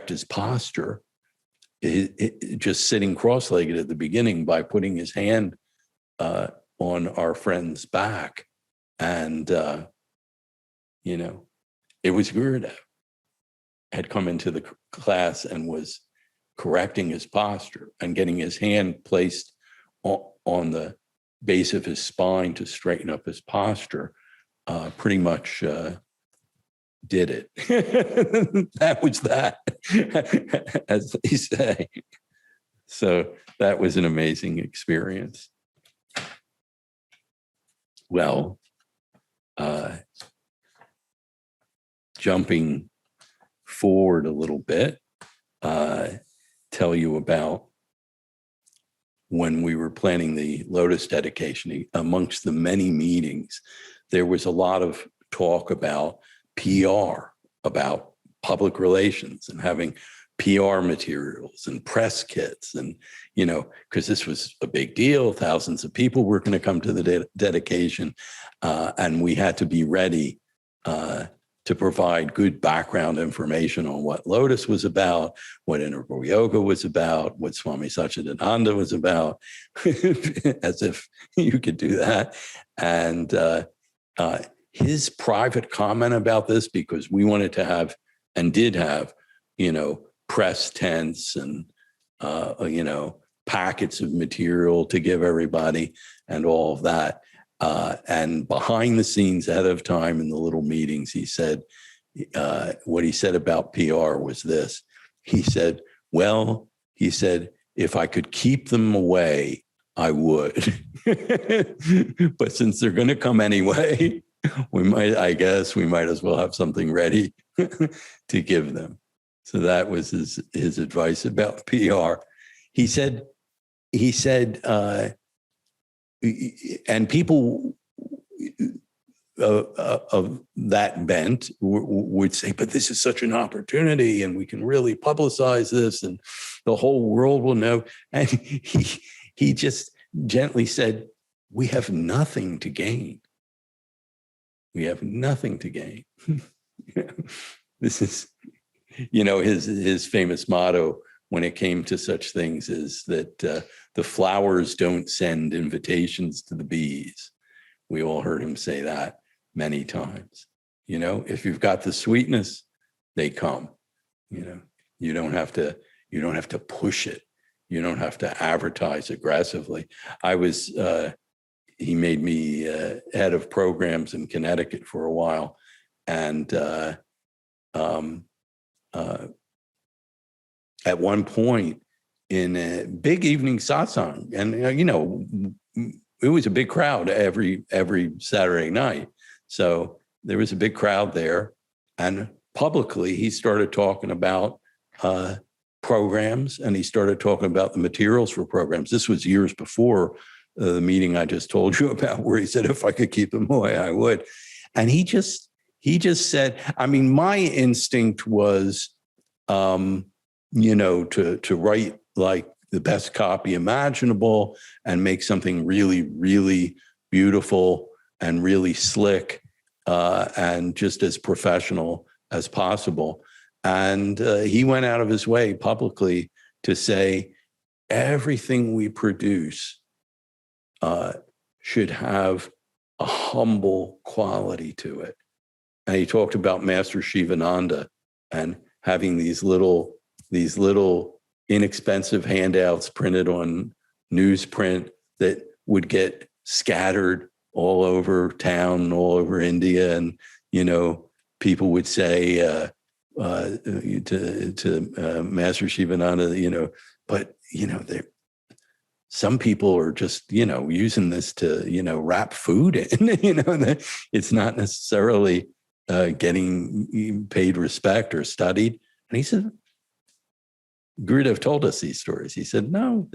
his posture, just sitting cross-legged at the beginning by putting his hand on our friend's back, and it was Gurudev had come into the class and was correcting his posture and getting his hand placed on the base of his spine to straighten up his posture. Pretty much did it. That was that, as they say. So that was an amazing experience. Well, jumping forward a little bit, tell you about when we were planning the Lotus dedication. Amongst the many meetings, there was a lot of talk about PR, about public relations and having PR materials and press kits. And, because this was a big deal, thousands of people were going to come to the dedication, and we had to be ready to provide good background information on what Lotus was about, what Integral Yoga was about, what Swami Satchidananda was about, as if you could do that. And his private comment about this, because we wanted to have and did have, press tents and, packets of material to give everybody and all of that. And behind the scenes, ahead of time in the little meetings, he said, what he said about PR was this. He said, well, he said, if I could keep them away, I would. But since they're going to come anyway, we might as well have something ready to give them. So that was his advice about PR. He said, and people of that bent would say, but this is such an opportunity and we can really publicize this and the whole world will know. And he just gently said, we have nothing to gain. We have nothing to gain. This is, his famous motto when it came to such things is that the flowers don't send invitations to the bees. We all heard him say that many times. If you've got the sweetness, they come. You don't have to push it. You don't have to advertise aggressively. He made me head of programs in Connecticut for a while, and at one point in a big evening satsang, and it was a big crowd every Saturday night. So there was a big crowd there, and publicly he started talking about programs, and he started talking about the materials for programs. This was years before the meeting I just told you about, where he said, if I could keep them away, I would. And he just said, my instinct was, to write like the best copy imaginable and make something really, really beautiful and really slick and just as professional as possible. And he went out of his way publicly to say, everything we produce should have a humble quality to it. And he talked about Master Shivananda and having these little inexpensive handouts printed on newsprint that would get scattered all over town, all over India. And, people would say to Master Shivananda, but, some people are just, using this to, wrap food in, it's not necessarily getting paid respect or studied. And he said, Gurudev told us these stories. He said, no,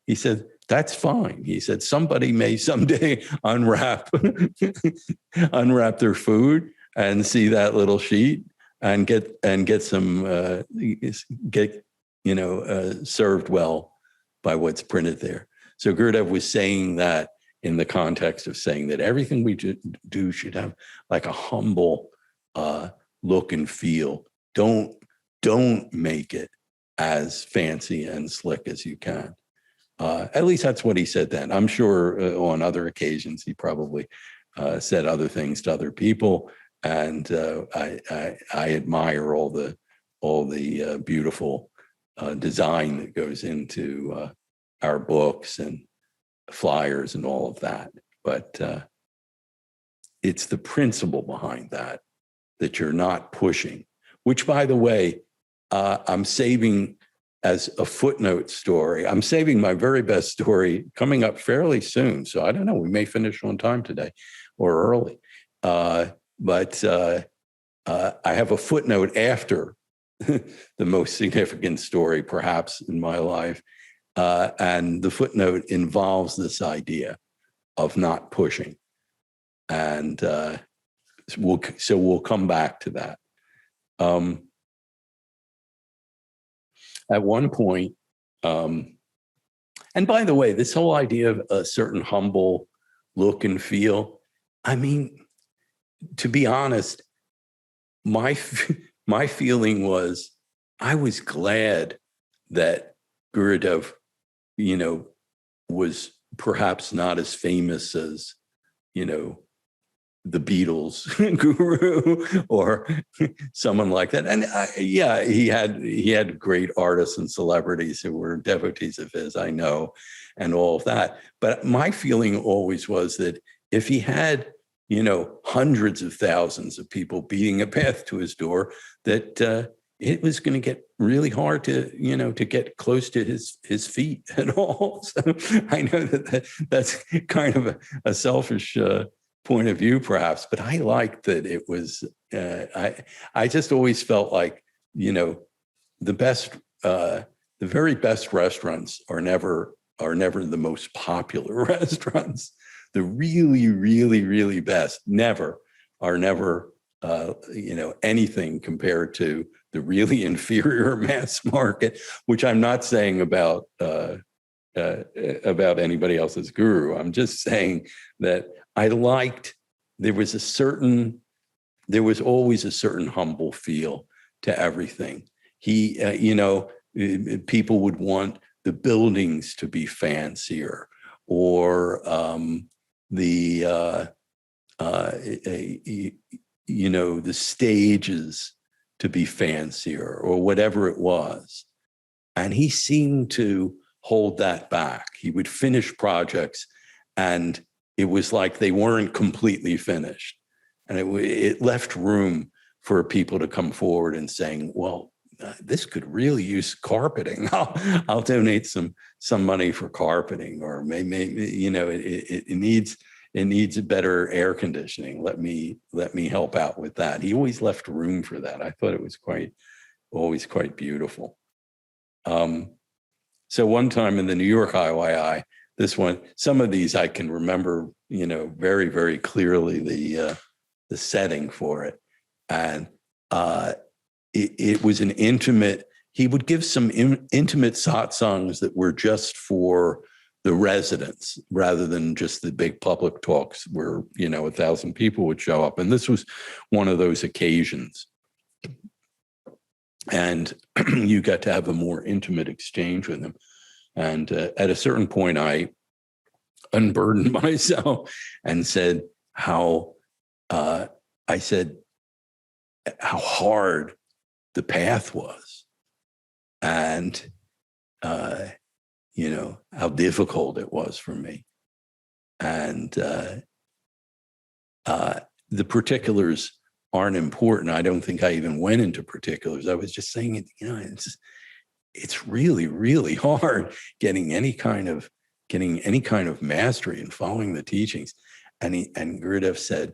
he said, that's fine. He said, somebody may someday unwrap their food and see that little sheet and get some, served well by what's printed there. So Gurudev was saying that in the context of saying that everything we do should have like a humble look and feel. Don't make it as fancy and slick as you can. At least that's what he said then. I'm sure on other occasions he probably said other things to other people, and I admire all the beautiful design that goes into our books and flyers and all of that. But it's the principle behind that you're not pushing, which, by the way, I'm saving as a footnote story. I'm saving my very best story coming up fairly soon. So I don't know, we may finish on time today or early. But I have a footnote after the most significant story, perhaps, in my life. And the footnote involves this idea of not pushing. And we'll come back to that. At one point, and by the way, this whole idea of a certain humble look and feel, to be honest, my feeling was I was glad that Gurudev, was perhaps not as famous as, the Beatles guru or someone like that. And he had great artists and celebrities who were devotees of his, I know, and all of that. But my feeling always was that if he had, hundreds of thousands of people beating a path to his door, that it was going to get really hard to get close to his feet at all. So I know that's kind of a selfish point of view, perhaps, but I liked that it was. I just always felt like the very best restaurants are never the most popular restaurants. The really, really, really best are never anything compared to the really inferior mass market, which I'm not saying about anybody else's guru. I'm just saying that I liked, there was always a certain humble feel to everything. People would want the buildings to be fancier, or the stages to be fancier, or whatever it was. And he seemed to hold that back. He would finish projects and it was like they weren't completely finished. And it left room for people to come forward and saying, well, this could really use carpeting. I'll donate some money for carpeting, or maybe it needs a better air conditioning. Let me help out with that. He always left room for that. I thought it was always quite beautiful. So one time in the New York IYI, some of these I can remember, very, very clearly the setting for it. And it was an intimate, he would give some intimate satsangs that were just for the residents rather than just the big public talks where, 1,000 people would show up. And this was one of those occasions. And you got to have a more intimate exchange with him. And at a certain point, I unburdened myself and said how hard the path was, and how difficult it was for me. And the particulars aren't important. I don't think I even went into particulars. I was just saying it's really, really hard getting any kind of mastery and following the teachings. And Gurudev said,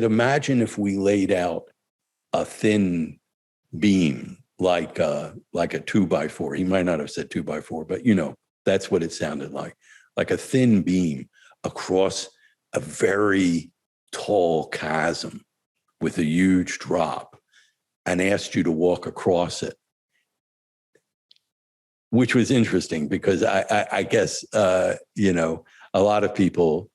imagine if we laid out a thin beam like a 2x4. He might not have said 2x4, but that's what it sounded like a thin beam across a very tall chasm with a huge drop, and asked you to walk across it. Which was interesting because I guess, a lot of people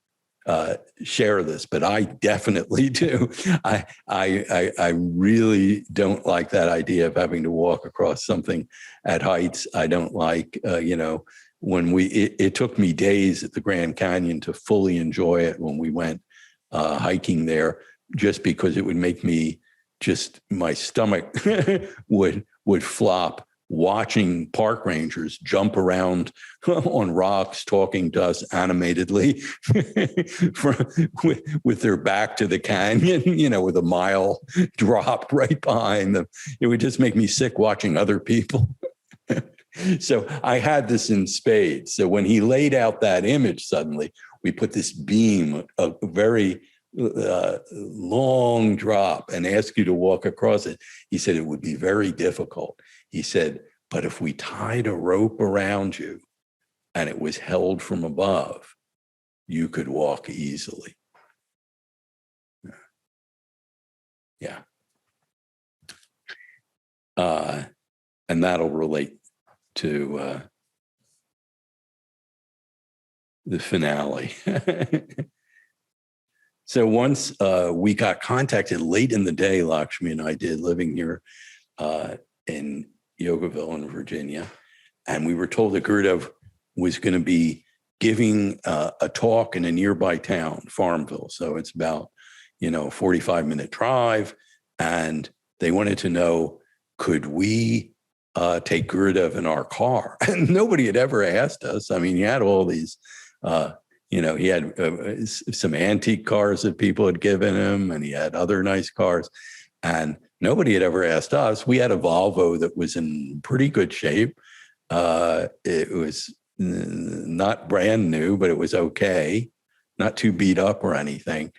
share this, but I definitely do. I really don't like that idea of having to walk across something at heights. I don't like, when it took me days at the Grand Canyon to fully enjoy it when we went hiking there, just because it would make me my stomach would flop watching park rangers jump around on rocks, talking to us animatedly with their back to the canyon, with a mile drop right behind them. It would just make me sick watching other people. So I had this in spades. So when he laid out that image, suddenly we put this beam, a very long drop, and asked you to walk across it. He said it would be very difficult. He said, but if we tied a rope around you and it was held from above, you could walk easily. Yeah. And that'll relate to the finale. So once we got contacted late in the day, Lakshmi and I did, living here in Yogaville in Virginia, and we were told that Gurudev was going to be giving a talk in a nearby town, Farmville. So it's about, 45-minute drive. And they wanted to know, could we take Gurudev in our car? And nobody had ever asked us. I mean, he had all these, he had some antique cars that people had given him, and he had other nice cars. And nobody had ever asked us. We had a Volvo that was in pretty good shape. It was not brand new, but it was okay, not too beat up or anything.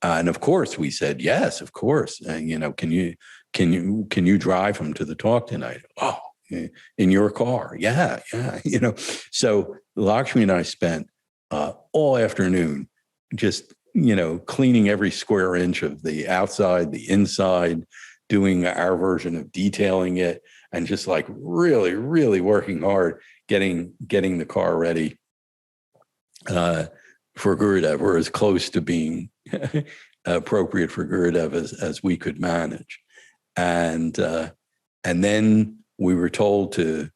And of course, we said yes, of course. Can you drive him to the talk tonight? Oh, in your car? Yeah. So Lakshmi and I spent all afternoon just cleaning every square inch of the outside, the inside, doing our version of detailing it, and just like really, really working hard, getting the car ready for Gurudev, or as close to being appropriate for Gurudev as we could manage. And then we were told to,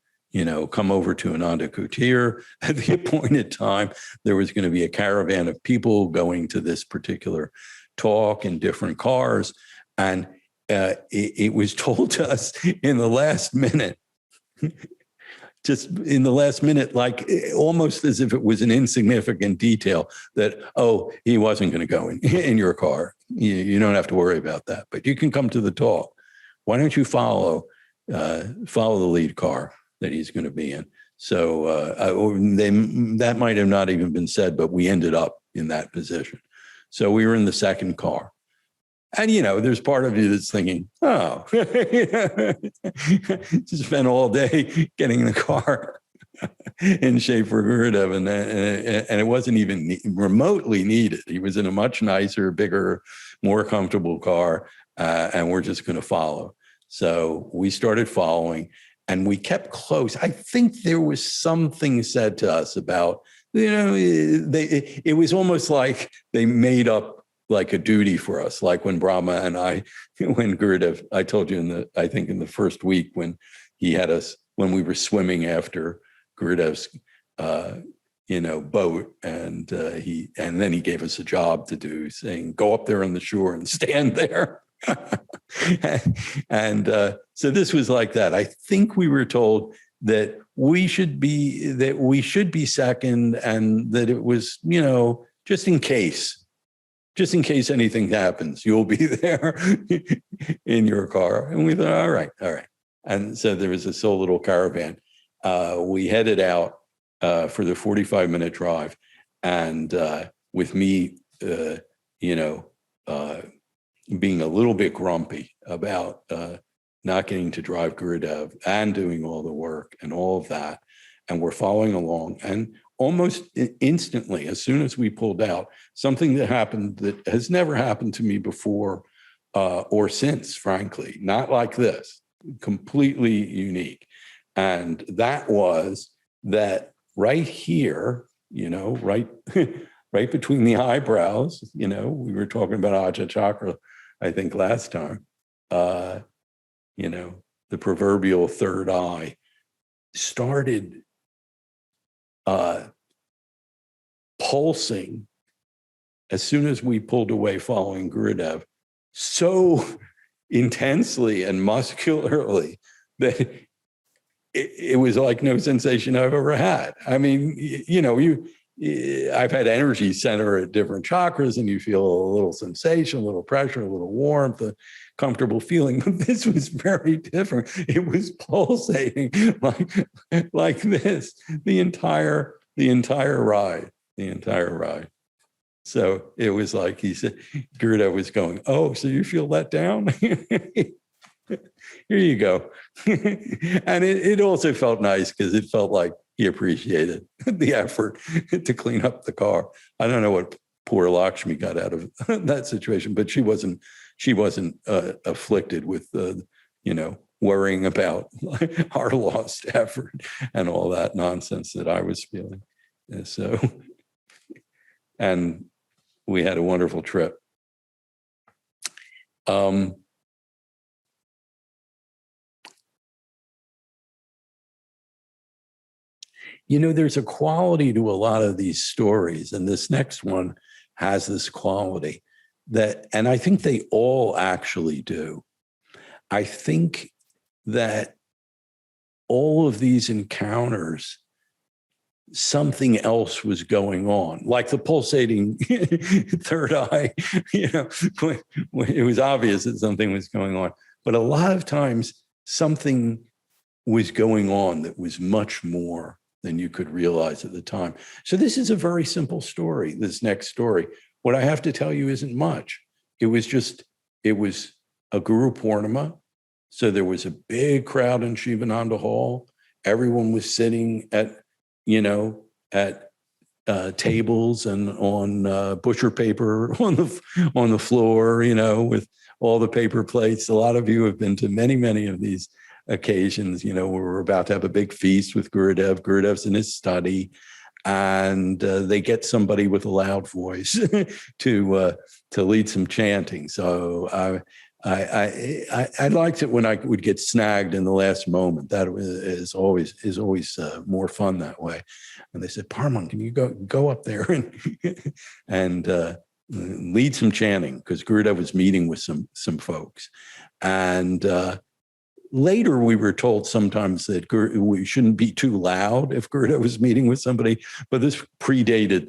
come over to Ananda Kutir at the appointed time. There was going to be a caravan of people going to this particular talk in different cars. And it was told to us in the last minute, just in the last minute, like almost as if it was an insignificant detail, that, oh, he wasn't going to go in your car. You don't have to worry about that, but you can come to the talk. Why don't you follow the lead car that he's going to be in? So that might have not even been said, but we ended up in that position. So we were in the second car. And, there's part of you that's thinking, oh, just spent all day getting the car in shape for Gurudev, and it wasn't even remotely needed. He was in a much nicer, bigger, more comfortable car, and we're just going to follow. So we started following, and we kept close. I think there was something said to us about, it was almost like they made up like a duty for us, like when Brahma and when Gurudev, I told you I think in the first week when he had us, when we were swimming after Gurudev's, boat, and then he gave us a job to do, saying, go up there on the shore and stand there. And so this was like that. I think we were told that we should be second, and that it was, just in case anything happens, you'll be there in your car. And we thought, all right. And so there was this whole little caravan. We headed out for the 45-minute drive, and with me, being a little bit grumpy about not getting to drive Gurudev and doing all the work and all of that. And we're following along, and almost instantly, as soon as we pulled out, something that happened that has never happened to me before or since, frankly, not like this, completely unique. And that was that right here, right between the eyebrows, we were talking about Ajna Chakra, I think last time, the proverbial third eye started pulsing as soon as we pulled away following Gurudev, so intensely and muscularly that it was like no sensation I've ever had. I mean, I've had energy center at different chakras, and you feel a little sensation, a little pressure, a little warmth, a comfortable feeling. But this was very different. It was pulsating like this the entire ride. So it was like he said, Gurudev was going, oh, so you feel let down? Here you go. And it also felt nice because it felt like he appreciated the effort to clean up the car. I don't know what poor Lakshmi got out of that situation, but she wasn't afflicted with worrying about our lost effort and all that nonsense that I was feeling. And so, and we had a wonderful trip. there's a quality to a lot of these stories, and this next one has this quality and I think they all actually do. I think that all of these encounters, something else was going on, like the pulsating third eye. It was obvious that something was going on, but a lot of times something was going on that was much more than you could realize at the time. So this is a very simple story, this next story. What I have to tell you isn't much. It was a Guru Purnima. So there was a big crowd in Shivananda Hall. Everyone was sitting at tables and on butcher paper on the floor, with all the paper plates. A lot of you have been to many, many of these occasions, where we're about to have a big feast with Gurudev. Gurudev's in his study, and they get somebody with a loud voice to lead some chanting. So I liked it when I would get snagged in the last moment. That is always more fun that way. And they said, Paraman, can you go up there and lead some chanting? Because Gurudev was meeting with some folks. And later we were told sometimes that we shouldn't be too loud if Gurudev was meeting with somebody, but this predated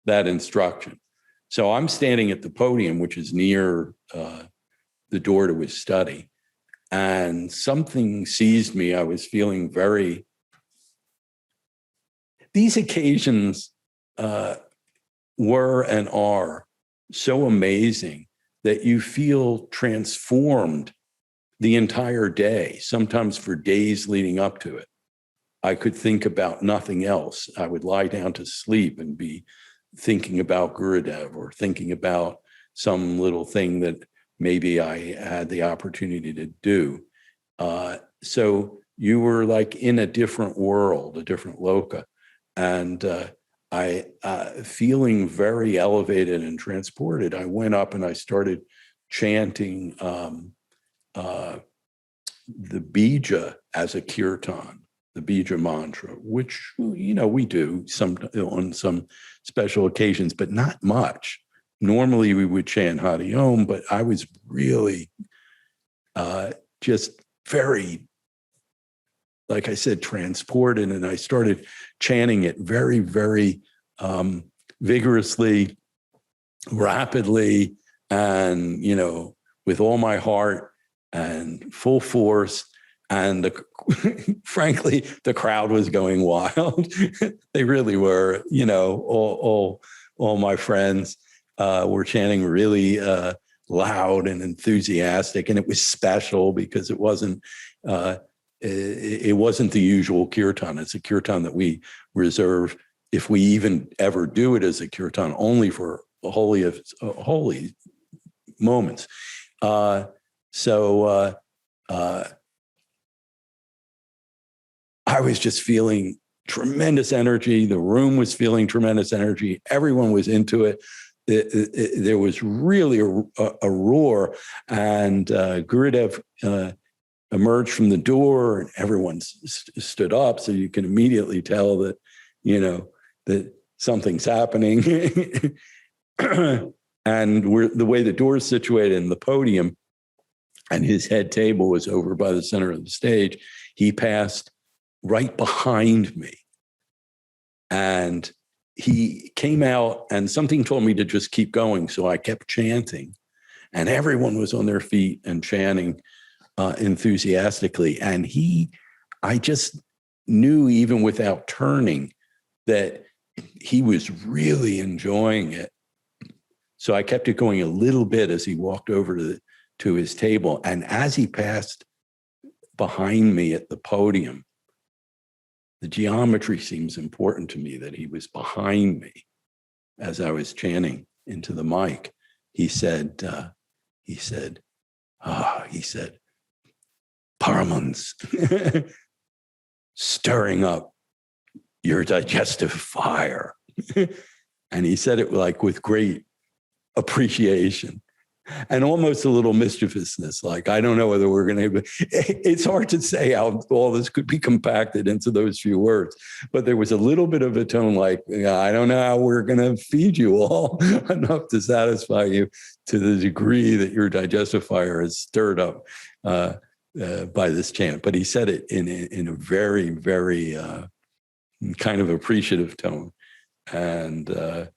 that instruction. So I'm standing at the podium, which is near the door to his study, and something seized me. I was feeling these occasions were and are so amazing that you feel transformed the entire day, sometimes for days leading up to it. I could think about nothing else. I would lie down to sleep and be thinking about Gurudev or thinking about some little thing that maybe I had the opportunity to do. So you were like in a different world, a different loka. And I, feeling very elevated and transported, I went up and I started chanting the bija as a kirtan, the bija mantra, which, we do on some special occasions, but not much. Normally we would chant Hari Om, but I was really just very, like I said, transported, and I started chanting it very, very vigorously, rapidly, and, with all my heart and full force. And frankly, the crowd was going wild. They really were, all my friends were chanting really loud and enthusiastic. And it was special because it wasn't the usual kirtan. It's a kirtan that we reserve, if we even ever do it as a kirtan, only for holy moments. So I was just feeling tremendous energy. The room was feeling tremendous energy. Everyone was into it. There was really a roar, and Gurudev emerged from the door, and everyone stood up. So you can immediately tell that, that something's happening. And the way the door is situated in the podium, and his head table was over by the center of the stage, he passed right behind me. And he came out, and something told me to just keep going. So I kept chanting, and everyone was on their feet and chanting enthusiastically. And I just knew, even without turning, that he was really enjoying it. So I kept it going a little bit as he walked over to his table. And as he passed behind me at the podium, the geometry seems important to me, that he was behind me as I was chanting into the mic. He said, Paraman's stirring up your digestive fire. And he said it like with great appreciation. and almost a little mischievousness. Like, I don't know whether we're going to, it's hard to say how all this could be compacted into those few words, but there was a little bit of a tone like, I don't know how we're going to feed you all enough to satisfy you to the degree that your digestifier is stirred up by this chant. But he said it in a very, very kind of appreciative tone. And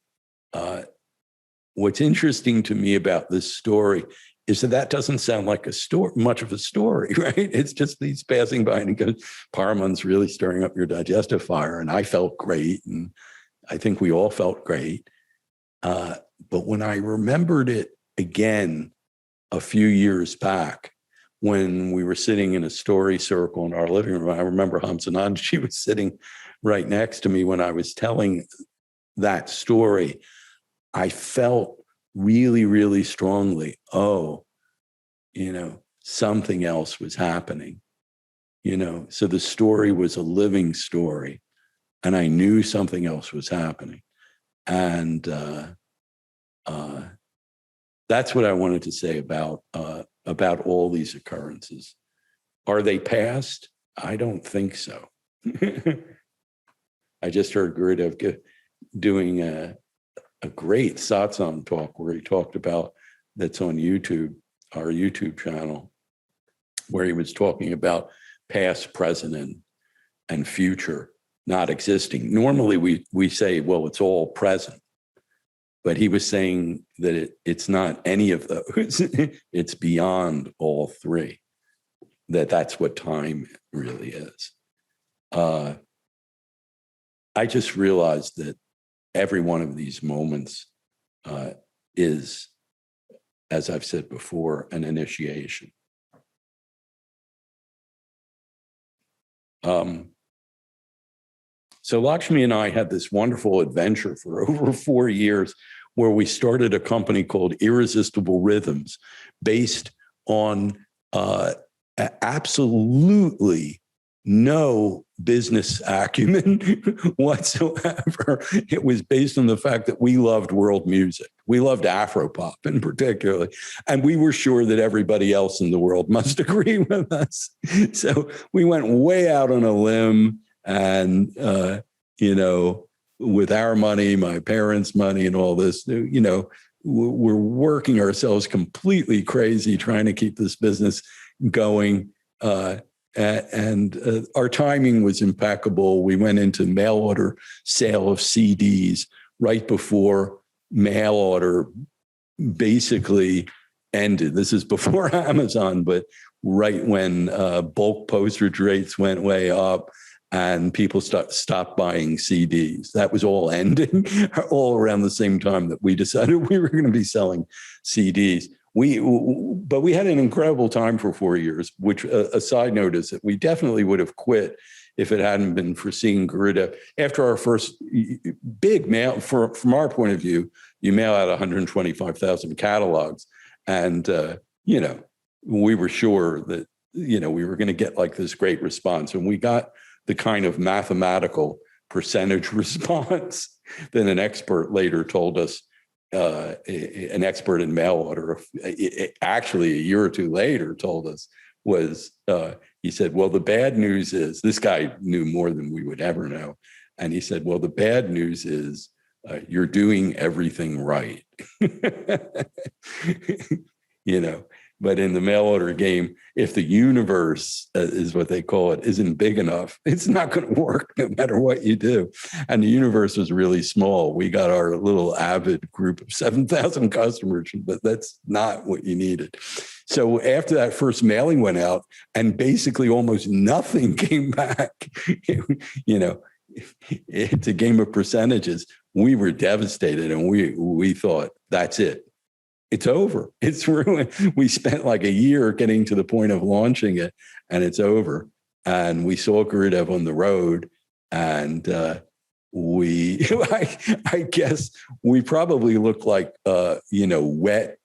what's interesting to me about this story is that doesn't sound like a story, much of a story, right? It's just these passing by and he goes, Paraman's really stirring up your digestive fire. And I felt great. And I think we all felt great. But when I remembered it again a few years back, when we were sitting in a story circle in our living room, I remember Hamsanand, she was sitting right next to me when I was telling that story. I felt really, really strongly, something else was happening, so the story was a living story and I knew something else was happening. And that's what I wanted to say about all these occurrences. Are they past? I don't think so. I just heard Gurudev doing a great satsang talk where he talked about, that's on YouTube, our YouTube channel, where he was talking about past, present, and future not existing. Normally we say, well, it's all present, but he was saying that it's not any of those. It's beyond all three, that's what time really is. I just realized that every one of these moments is, as I've said before, an initiation. So Lakshmi and I had this wonderful adventure for over 4 years where we started a company called Irresistible Rhythms, based on absolutely no business acumen whatsoever. It was based on the fact that we loved world music. We loved Afropop in particular. And we were sure that everybody else in the world must agree with us. So we went way out on a limb and, with our money, my parents' money and all this, we're working ourselves completely crazy trying to keep this business going. And our timing was impeccable. We went into mail order sale of CDs right before mail order basically ended. This is before Amazon, but right when bulk postage rates went way up and people stopped buying CDs. That was all ending all around the same time that we decided we were going to be selling CDs. But we had an incredible time for 4 years, which a side note is that we definitely would have quit if it hadn't been for seeing Gurudev. After our first big mail, from our point of view, you mail out 125,000 catalogs. And, we were sure that, we were going to get like this great response. And we got the kind of mathematical percentage response that an expert later told us, an expert in mail order, actually a year or two later told us, was he said, well, the bad news is, this guy knew more than we would ever know. And he said, well, the bad news is you're doing everything right. But in the mail order game, if the universe is what they call it, isn't big enough, it's not going to work no matter what you do. And the universe was really small. We got our little avid group of 7,000 customers, but that's not what you needed. So after that first mailing went out and basically almost nothing came back, it's a game of percentages. We were devastated and we thought, that's it. It's over. It's ruined. We spent like a year getting to the point of launching it, and it's over. And we saw Gurudev on the road, and I guess we probably looked like, wet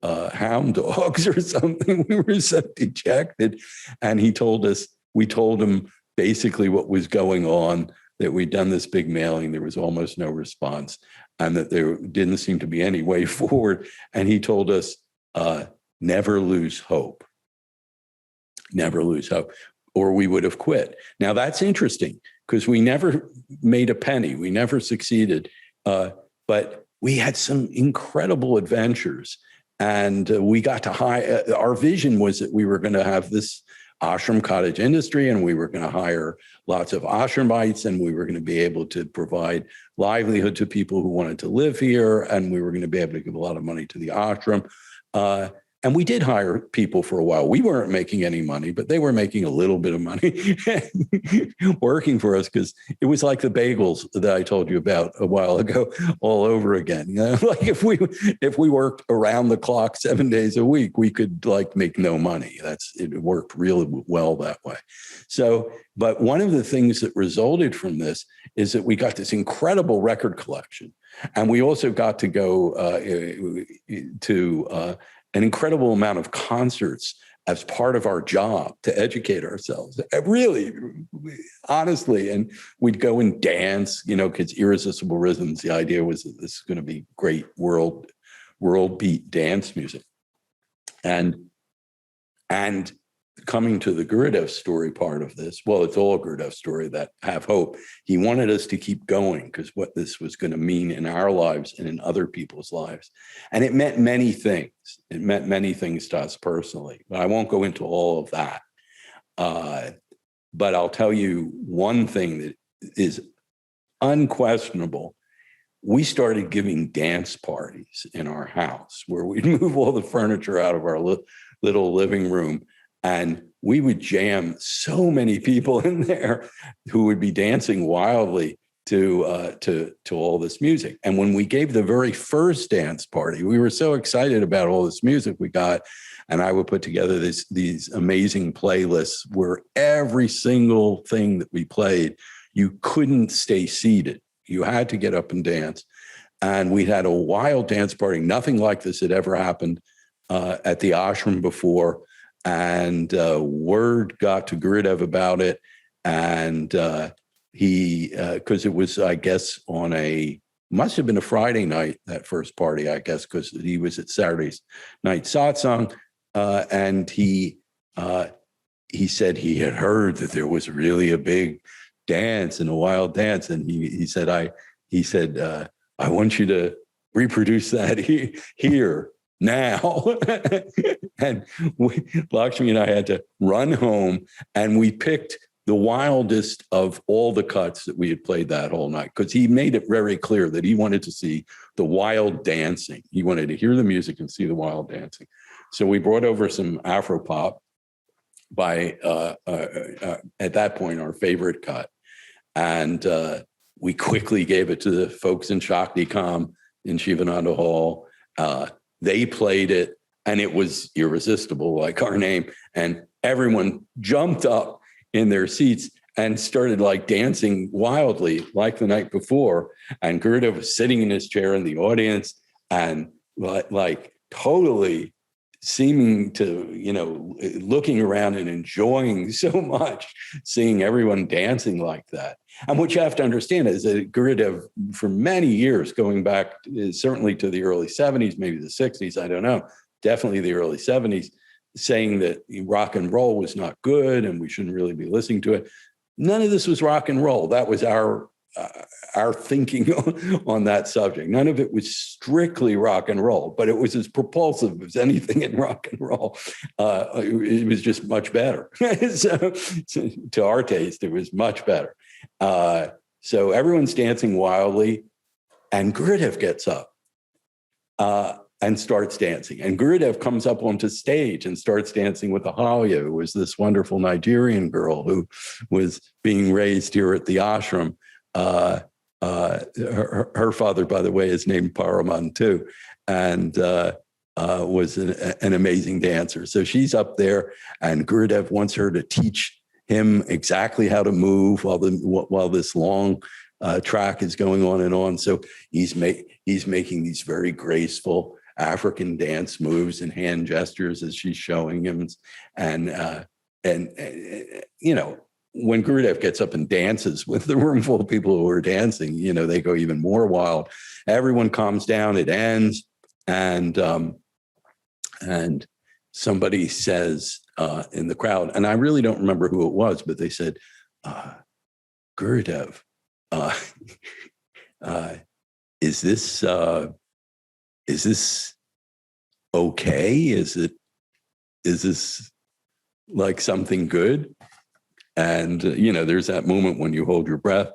hound dogs or something. We were so dejected. And we told him basically what was going on. that we'd done this big mailing. There was almost no response, and that there didn't seem to be any way forward. And he told us, never lose hope. Never lose hope, or we would have quit. Now that's interesting because we never made a penny. We never succeeded, but we had some incredible adventures. And we got to our vision was that we were going to have this ashram cottage industry, and we were going to hire lots of ashramites, and we were going to be able to provide livelihood to people who wanted to live here, and we were going to be able to give a lot of money to the ashram. And we did hire people for a while. We weren't making any money, but they were making a little bit of money working for us, because it was like the bagels that I told you about a while ago all over again. You know, like if we worked around the clock 7 days a week, we could like make no money. It worked really well that way. So, but one of the things that resulted from this is that we got this incredible record collection, and we also got to go to an incredible amount of concerts as part of our job to educate ourselves, really, honestly. And we'd go and dance, you know, because Irresistible Rhythms, the idea was that this is going to be great world beat dance music. And coming to the Gurudev story part of this, well, it's all a Gurudev story, that have hope. He wanted us to keep going because what this was going to mean in our lives and in other people's lives. And it meant many things. It meant many things to us personally, but I won't go into all of that. But I'll tell you one thing that is unquestionable. We started giving dance parties in our house where we'd move all the furniture out of our little living room, and we would jam so many people in there who would be dancing wildly to all this music. And when we gave the very first dance party, we were so excited about all this music we got. And I would put together these amazing playlists where every single thing that we played, you couldn't stay seated. You had to get up and dance. And we had a wild dance party. Nothing like this had ever happened at the ashram before. And word got to Gurudev about it. And he, because it was, I guess, must have been a Friday night, that first party, I guess, because he was at Saturday's night satsang. And he said he had heard that there was really a big dance and a wild dance. And he said, I want you to reproduce that here now. And Lakshmi and I had to run home, and we picked the wildest of all the cuts that we had played that whole night, because he made it very clear that he wanted to see the wild dancing. He wanted to hear the music and see the wild dancing. So we brought over some Afropop by, at that point, our favorite cut. And we quickly gave it to the folks in Shakti Kam in Shivananda Hall. They played it, and it was irresistible, like our name. And everyone jumped up in their seats and started like dancing wildly like the night before. And Gurudev was sitting in his chair in the audience and like totally seeming to, looking around and enjoying so much seeing everyone dancing like that. And what you have to understand is that Gurudev, for many years, going back certainly to the early 70s, maybe the 60s, I don't know, definitely the early 70s, saying that rock and roll was not good and we shouldn't really be listening to it. None of this was rock and roll. That was our thinking on that subject. None of it was strictly rock and roll, but it was as propulsive as anything in rock and roll. It was just much better. So to our taste, it was much better. So everyone's dancing wildly, and Gurudev gets up and starts dancing. And Gurudev comes up onto stage and starts dancing with Ahalya, who was this wonderful Nigerian girl who was being raised here at the ashram. Her father, by the way, is named Paraman too, and was an amazing dancer. So she's up there, and Gurudev wants her to teach him exactly how to move while this long track is going on and on. So he's making these very graceful African dance moves and hand gestures as she's showing him, and when Gurudev gets up and dances with the room full of people who are dancing, they go even more wild. Everyone calms down. It ends. And somebody says in the crowd, and I really don't remember who it was, but they said, Gurudev, is this okay? Is this like something good? And, there's that moment when you hold your breath.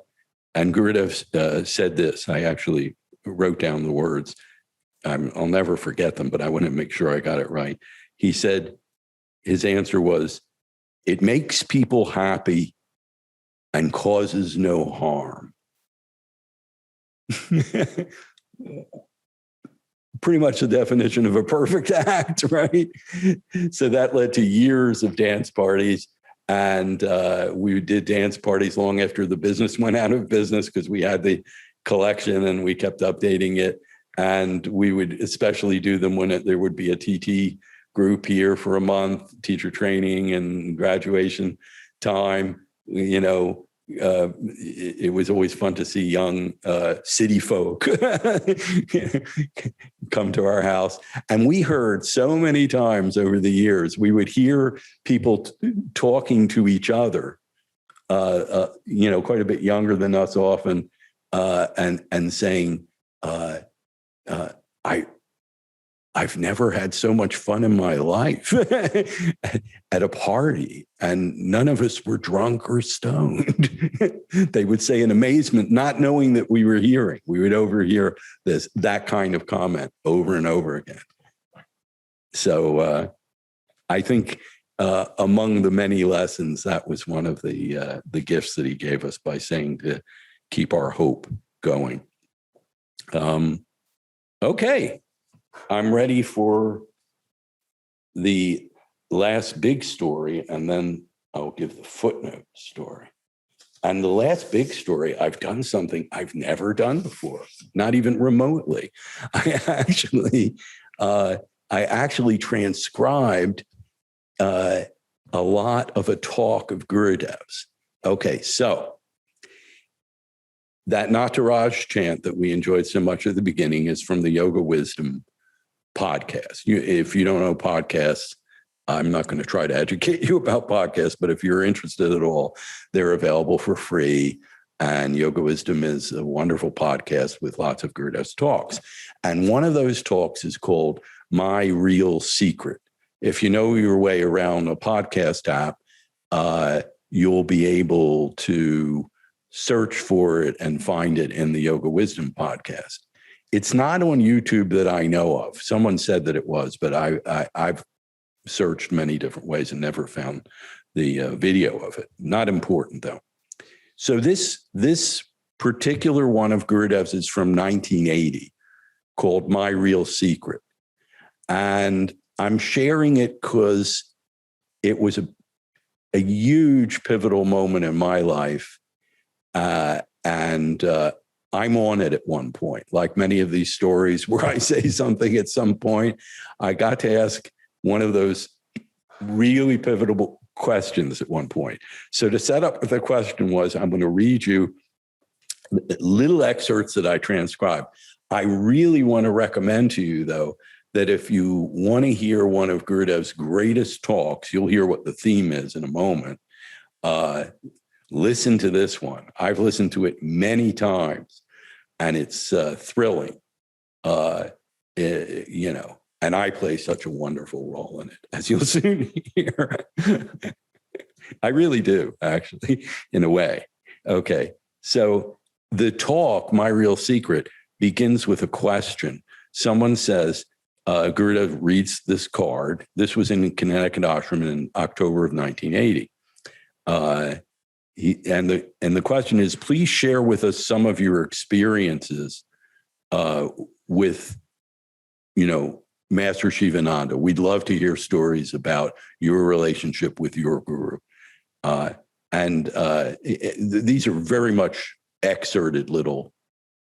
And Gurudev said this. I actually wrote down the words. I'll never forget them, but I want to make sure I got it right. He said, his answer was, it makes people happy and causes no harm. Pretty much the definition of a perfect act, right? So that led to years of dance parties. And we did dance parties long after the business went out of business because we had the collection and we kept updating it. And we would especially do them when there would be a TT group here for a month, teacher training and graduation time. It was always fun to see young city folk come to our house. And we heard so many times over the years, we would hear people talking to each other, quite a bit younger than us often, and saying, I've never had so much fun in my life at a party, and none of us were drunk or stoned. They would say in amazement, not knowing that we were hearing. We would overhear that kind of comment over and over again. So I think among the many lessons, that was one of the gifts that he gave us by saying to keep our hope going. Okay. I'm ready for the last big story, and then I'll give the footnote story. And the last big story, I've done something I've never done before, not even remotely. I actually transcribed a lot of a talk of Gurudev's. Okay, so that Nataraja chant that we enjoyed so much at the beginning is from the Yoga Wisdom podcast. If you don't know podcasts, I'm not going to try to educate you about podcasts, but if you're interested at all, they're available for free. And Yoga Wisdom is a wonderful podcast with lots of Gurudev's talks. And one of those talks is called My Real Secret. If you know your way around a podcast app, you'll be able to search for it and find it in the Yoga Wisdom podcast. It's not on YouTube that I know of. Someone said that it was, but I've searched many different ways and never found the video of it. Not important, though. So this particular one of Gurudev's is from 1980, called My Real Secret. And I'm sharing it because it was a huge pivotal moment in my life. And I'm on it at one point. Like many of these stories where I say something at some point, I got to ask one of those really pivotal questions at one point. So to set up the question was, I'm going to read you little excerpts that I transcribed. I really want to recommend to you, though, that if you want to hear one of Gurudev's greatest talks, you'll hear what the theme is in a moment. Listen to this one. I've listened to it many times, and it's thrilling, and I play such a wonderful role in it, as you'll soon hear. I really do, actually, in a way. Okay, so the talk, My Real Secret, begins with a question. Someone says, Gurudev reads this card. This was in Connecticut Ashram in October of 1980. And the question is, please share with us some of your experiences with, Master Shivananda. We'd love to hear stories about your relationship with your guru. These are very much excerpted little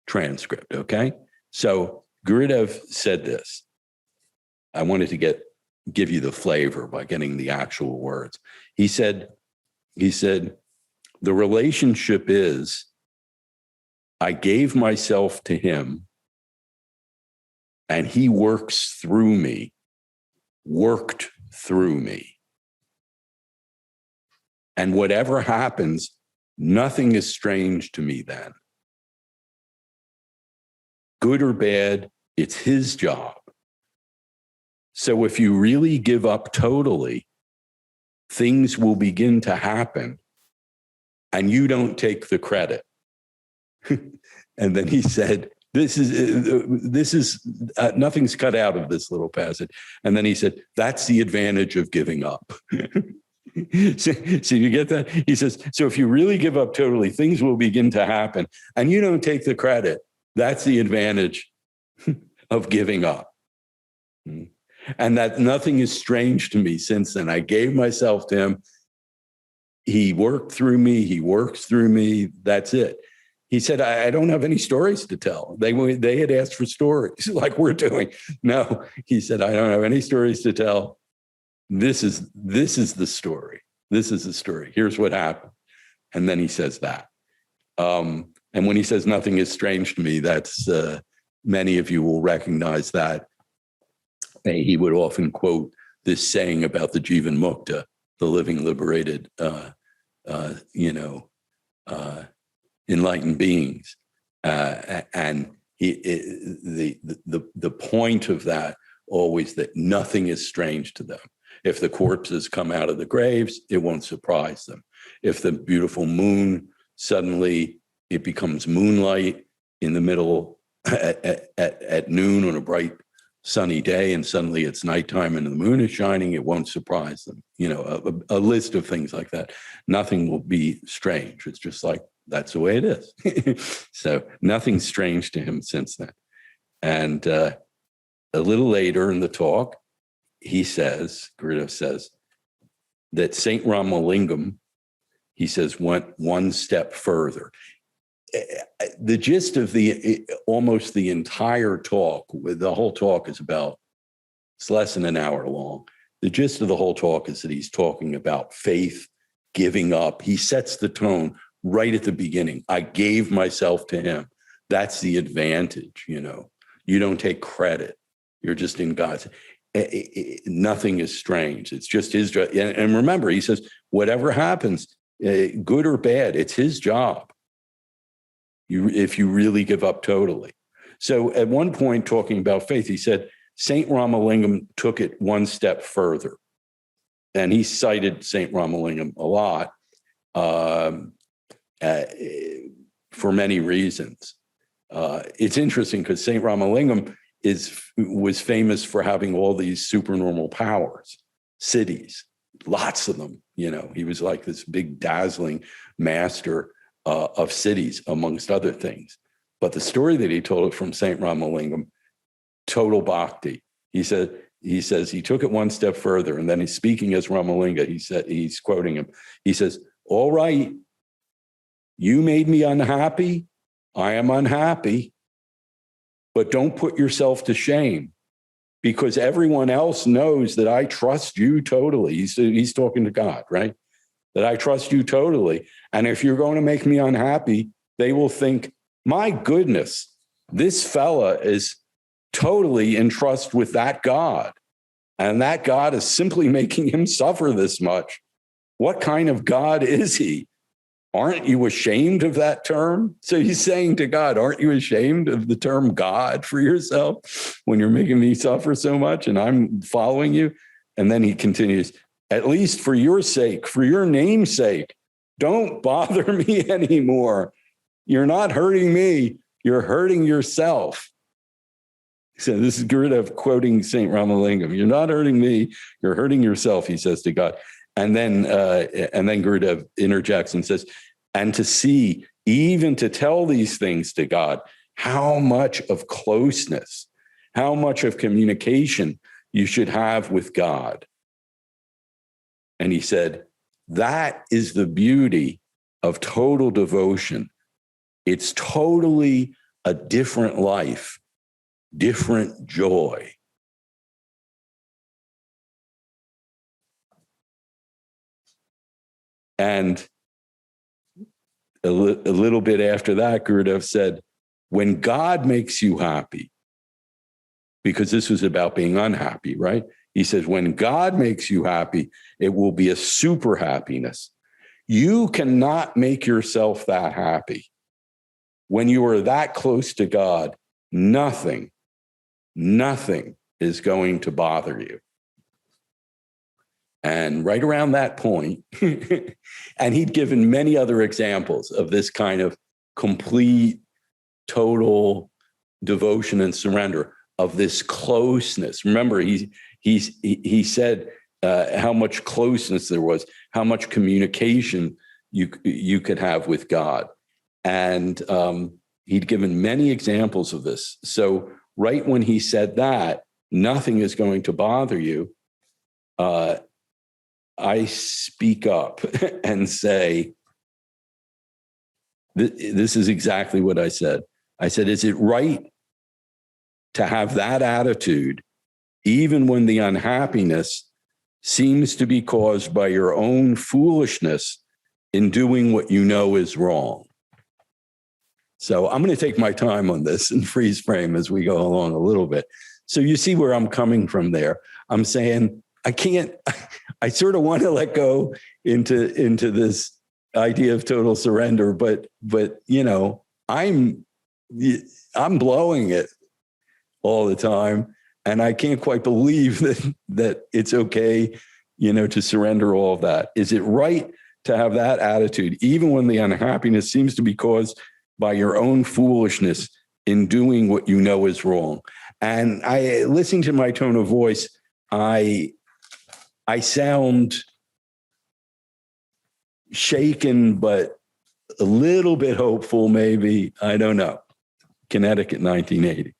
transcript, okay? So Gurudev said this. I wanted to give you the flavor by getting the actual words. He said, The relationship is, I gave myself to him, and he worked through me. And whatever happens, nothing is strange to me then. Good or bad, it's his job. So if you really give up totally, things will begin to happen, and you don't take the credit. And then he said, this is nothing's cut out of this little passage. And then he said, that's the advantage of giving up. So you get that? He says, so if you really give up totally, things will begin to happen, and you don't take the credit. That's the advantage of giving up. And that nothing is strange to me since then. I gave myself to him. He worked through me. He works through me. That's it. He said, I don't have any stories to tell. They had asked for stories like we're doing. No, he said, I don't have any stories to tell. This is the story. This is the story. Here's what happened. And then he says that. And when he says nothing is strange to me, that's many of you will recognize that. He would often quote this saying about the Jivan Mukta, the living liberated, enlightened beings, and the point of that always that nothing is strange to them. If the corpses come out of the graves, it won't surprise them. If the beautiful moon suddenly it becomes moonlight in the middle at noon on a bright sunny day, and suddenly it's nighttime and the moon is shining, it won't surprise them. A list of things like that. Nothing will be strange. It's just like, that's the way it is. So nothing's strange to him since then. And a little later in the talk, Gurudev says, that Saint Ramalingam, he says, went one step further. The gist of almost the entire talk, the whole talk is it's less than an hour long. The gist of the whole talk is that he's talking about faith, giving up. He sets the tone right at the beginning. I gave myself to him. That's the advantage, You don't take credit. You're just in God's. Nothing is strange. It's just his job. And remember, he says, whatever happens, good or bad, it's his job. If you really give up totally. So at one point, talking about faith, he said, Saint Ramalingam took it one step further. And he cited Saint Ramalingam a lot for many reasons. It's interesting because Saint Ramalingam was famous for having all these supernormal powers, cities, lots of them. He was like this big dazzling master of cities, amongst other things. But the story that he told from Saint Ramalingam, total bhakti. He says he took it one step further, and then he's speaking as Ramalinga. He's quoting him. He says, all right, you made me unhappy. I am unhappy, but don't put yourself to shame, because everyone else knows that I trust you totally. He's talking to God, right? That I trust you totally. And if you're going to make me unhappy, they will think, my goodness, this fella is totally in trust with that God. And that God is simply making him suffer this much. What kind of God is he? Aren't you ashamed of that term? So he's saying to God, aren't you ashamed of the term God for yourself when you're making me suffer so much and I'm following you? And then he continues, at least for your sake, for your name's sake, don't bother me anymore. You're not hurting me. You're hurting yourself. So this is Gurudev quoting Saint Ramalingam. You're not hurting me. You're hurting yourself, he says to God. And then Gurudev interjects and says, and to see, even to tell these things to God, how much of closeness, how much of communication you should have with God. And he said, that is the beauty of total devotion. It's totally a different life, different joy. And a little bit after that, Gurudev said, when God makes you happy, because this was about being unhappy, right? He says, when God makes you happy, it will be a super happiness. You cannot make yourself that happy. When you are that close to God, nothing is going to bother you. And right around that point, and he'd given many other examples of this kind of complete, total devotion and surrender, of this closeness. Remember, he said how much closeness there was, how much communication you could have with God. And he'd given many examples of this. So right when he said that, nothing is going to bother you, I speak up and say, this is exactly what I said. I said, is it right to have that attitude, even when the unhappiness seems to be caused by your own foolishness in doing what you know is wrong? So I'm going to take my time on this and freeze frame as we go along a little bit. So you see where I'm coming from there. I'm saying, I sort of want to let go into this idea of total surrender, but you know, I'm blowing it all the time, and I can't quite believe that it's okay, you know, to surrender all of that. Is it right to have that attitude, even when the unhappiness seems to be caused by your own foolishness in doing what you know is wrong? And listening to my tone of voice, I sound shaken, but a little bit hopeful, maybe. I don't know. Connecticut, 1980.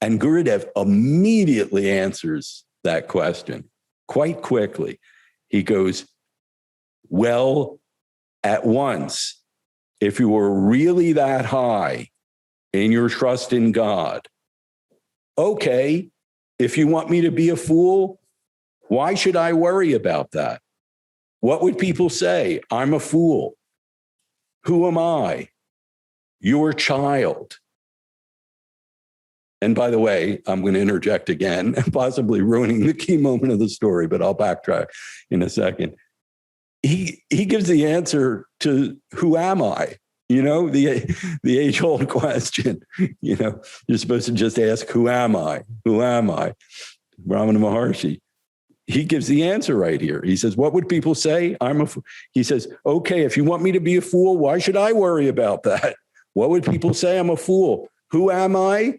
And Gurudev immediately answers that question quite quickly. He goes, well, at once, if you were really that high in your trust in God, okay, if you want me to be a fool, why should I worry about that? What would people say? I'm a fool. Who am I? Your child. And by the way, I'm going to interject again, possibly ruining the key moment of the story, but I'll backtrack in a second. He gives the answer to who am I? You know, the age-old question. You know, you're supposed to just ask, who am I? Who am I? Ramana Maharshi. He gives the answer right here. He says, what would people say? He says, okay, if you want me to be a fool, why should I worry about that? What would people say? I'm a fool. Who am I?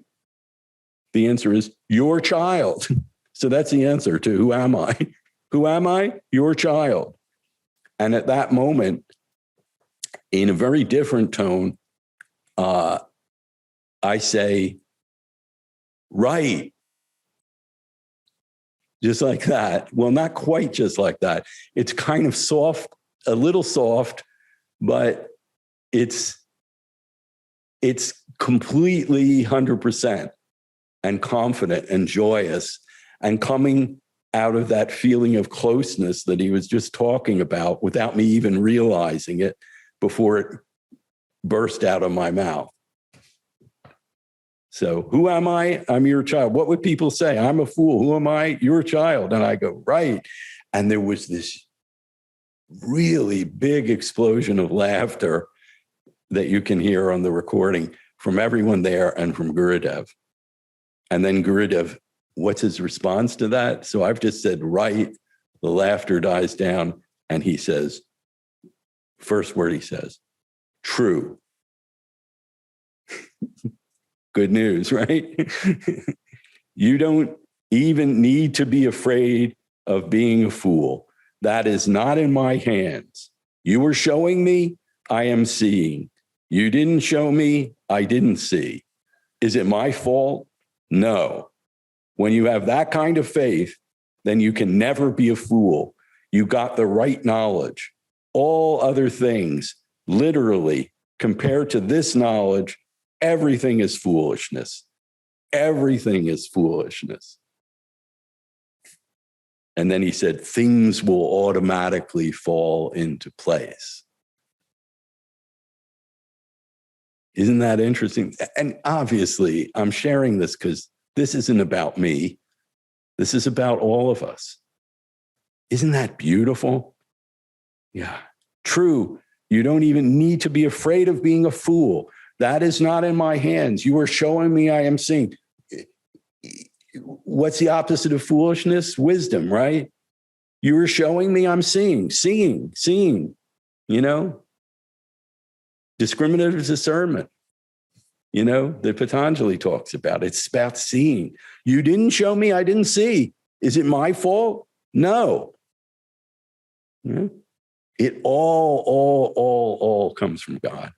The answer is your child. So that's the answer to who am I? Who am I? Your child. And at that moment, in a very different tone, I say, right. Just like that. Well, not quite just like that. It's kind of soft, a little soft, but it's completely 100% and confident and joyous and coming out of that feeling of closeness that he was just talking about without me even realizing it before it burst out of my mouth. So who am I? I'm your child. What would people say? I'm a fool. Who am I? Your child. And I go, right. And there was this really big explosion of laughter that you can hear on the recording from everyone there and from Gurudev. And then Gurudev, what's his response to that? So I've just said, right. The laughter dies down. And he says, first word he says, true. Good news, right? You don't even need to be afraid of being a fool. That is not in my hands. You were showing me, I am seeing. You didn't show me, I didn't see. Is it my fault? No. When you have that kind of faith, then you can never be a fool. You got the right knowledge. All other things, literally, compared to this knowledge, everything is foolishness. Everything is foolishness. And then he said, things will automatically fall into place. Isn't that interesting? And obviously, I'm sharing this because this isn't about me. This is about all of us. Isn't that beautiful? Yeah. True. You don't even need to be afraid of being a fool. That is not in my hands. You are showing me I am seeing. What's the opposite of foolishness? Wisdom, right? You are showing me I'm seeing, you know? Discriminative discernment, you know, that Patanjali talks about. It's about seeing. You didn't show me, I didn't see. Is it my fault? No. Yeah. It all comes from God.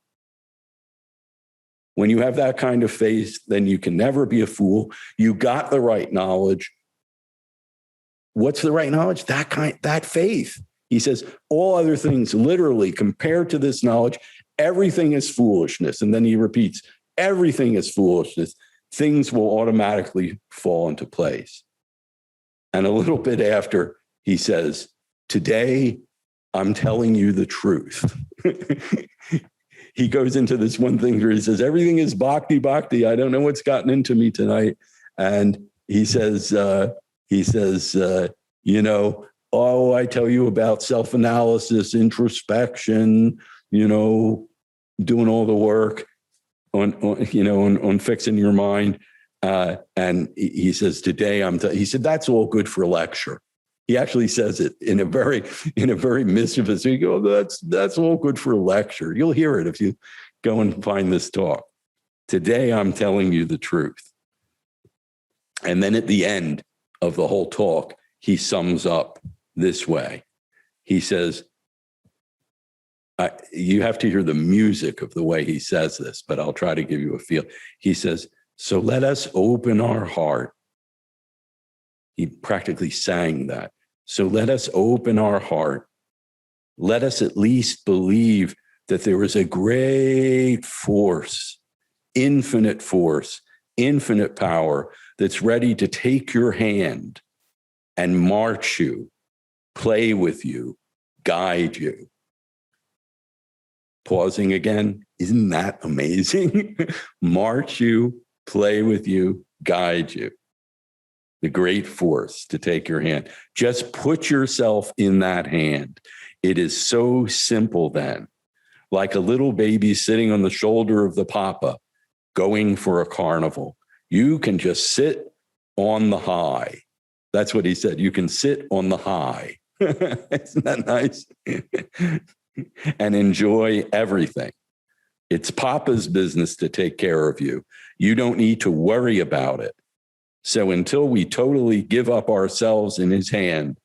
When you have that kind of faith, then you can never be a fool. You got the right knowledge. What's the right knowledge? That faith. He says, all other things, literally, compared to this knowledge, everything is foolishness. And then he repeats, everything is foolishness. Things will automatically fall into place. And a little bit after, he says, today, I'm telling you the truth. He goes into this one thing where he says, everything is bhakti, bhakti. I don't know what's gotten into me tonight. And he says, you know, oh, I tell you about self-analysis, introspection, you know, doing all the work on fixing your mind. And he says, today he said, that's all good for a lecture. He actually says it in a very mischievous way. You go, that's all good for a lecture. You'll hear it if you go and find this talk. Today, I'm telling you the truth. And then at the end of the whole talk, he sums up this way. He says, you have to hear the music of the way he says this, but I'll try to give you a feel. He says, so let us open our heart. He practically sang that. So let us open our heart. Let us at least believe that there is a great force, infinite power that's ready to take your hand and march you, play with you, guide you. Pausing again, isn't that amazing? March you, play with you, guide you. The great force to take your hand. Just put yourself in that hand. It is so simple then, like a little baby sitting on the shoulder of the papa, going for a carnival. You can just sit on the high. That's what he said. You can sit on the high. Isn't that nice? And enjoy everything. It's Papa's business to take care of you. You don't need to worry about it. So until we totally give up ourselves in his hand,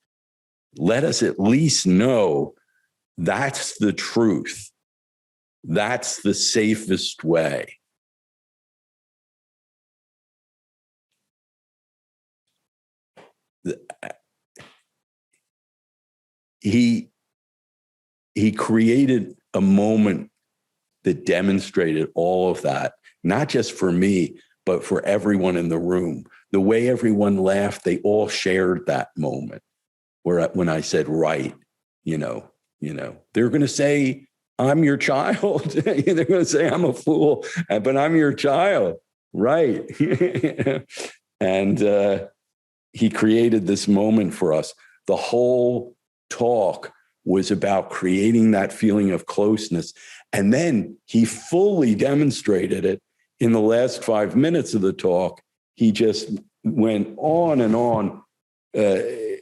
let us at least know that's the truth. That's the safest way. He created a moment that demonstrated all of that, not just for me, but for everyone in the room. The way everyone laughed, they all shared that moment when I said, right, you know, they're going to say, I'm your child. They're going to say, I'm a fool, but I'm your child. Right. And he created this moment for us. The whole talk was about creating that feeling of closeness. And then he fully demonstrated it in the last 5 minutes of the talk. He just went on and on. We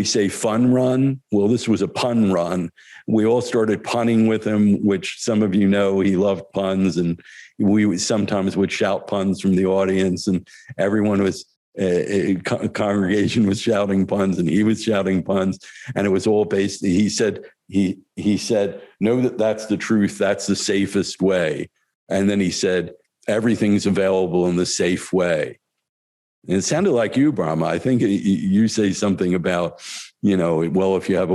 say fun run. Well, this was a pun run. We all started punning with him, which some of you know, he loved puns. And we sometimes would shout puns from the audience, and everyone was, congregation was shouting puns, and he was shouting puns. And it was all based, he said, know that that's the truth. That's the safest way. And then he said, everything's available in the safe way. And it sounded like you, Brahma. I think you say something about, well, if you have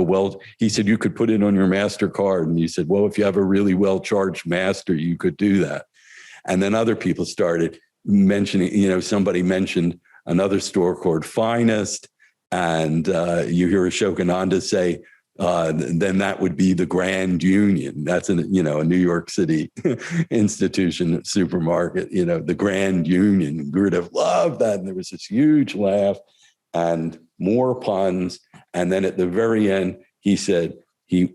he said you could put it on your MasterCard. And you said, well, if you have a really well-charged master, you could do that. And then other people started mentioning, somebody mentioned another store called Finest. And you hear Ashokananda say, then that would be the Grand Union. That's a New York City institution, supermarket, the Grand Union. Gurudev loved that. And there was this huge laugh and more puns. And then at the very end, he said he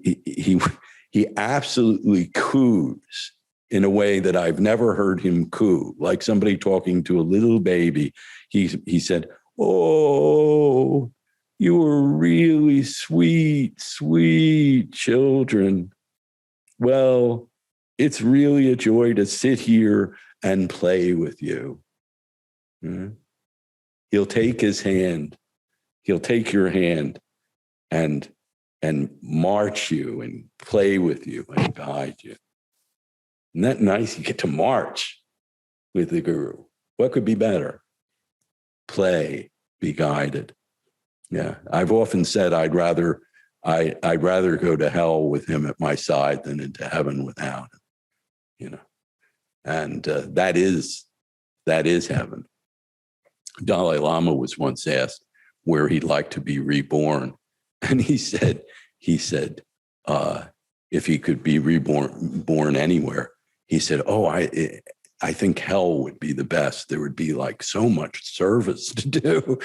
absolutely coos in a way that I've never heard him coo, like somebody talking to a little baby. He said, "Oh, you were really sweet, sweet children. Well, it's really a joy to sit here and play with you." He'll take his hand. He'll take your hand and march you and play with you and guide you. Isn't that nice? You get to march with the Guru. What could be better? Play, be guided. Yeah, I've often said I'd rather go to hell with him at my side than into heaven without him. And that is heaven. Dalai Lama was once asked where he'd like to be reborn, and he said if he could be born anywhere, he said, "Oh, I think hell would be the best. There would be like so much service to do."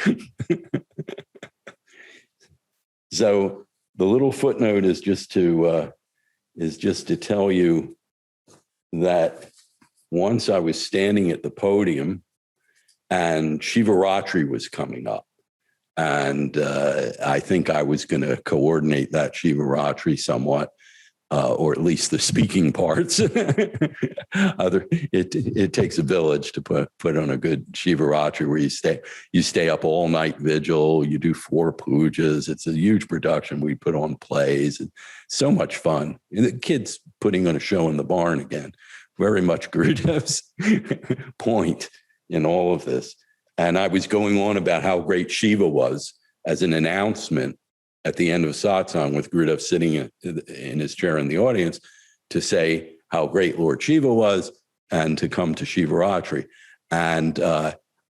So the little footnote is just to tell you that once I was standing at the podium and Shivaratri was coming up, and I think I was going to coordinate that Shivaratri somewhat. Or at least the speaking parts. It takes a village to put on a good Shivaratri where you stay up all night vigil, you do 4 pujas. It's a huge production. We put on plays and so much fun. And the kids putting on a show in the barn again, very much Gurudev's point in all of this. And I was going on about how great Shiva was as an announcement at the end of satsang, with Gurudev sitting in his chair in the audience, to say how great Lord Shiva was and to come to Shivaratri. And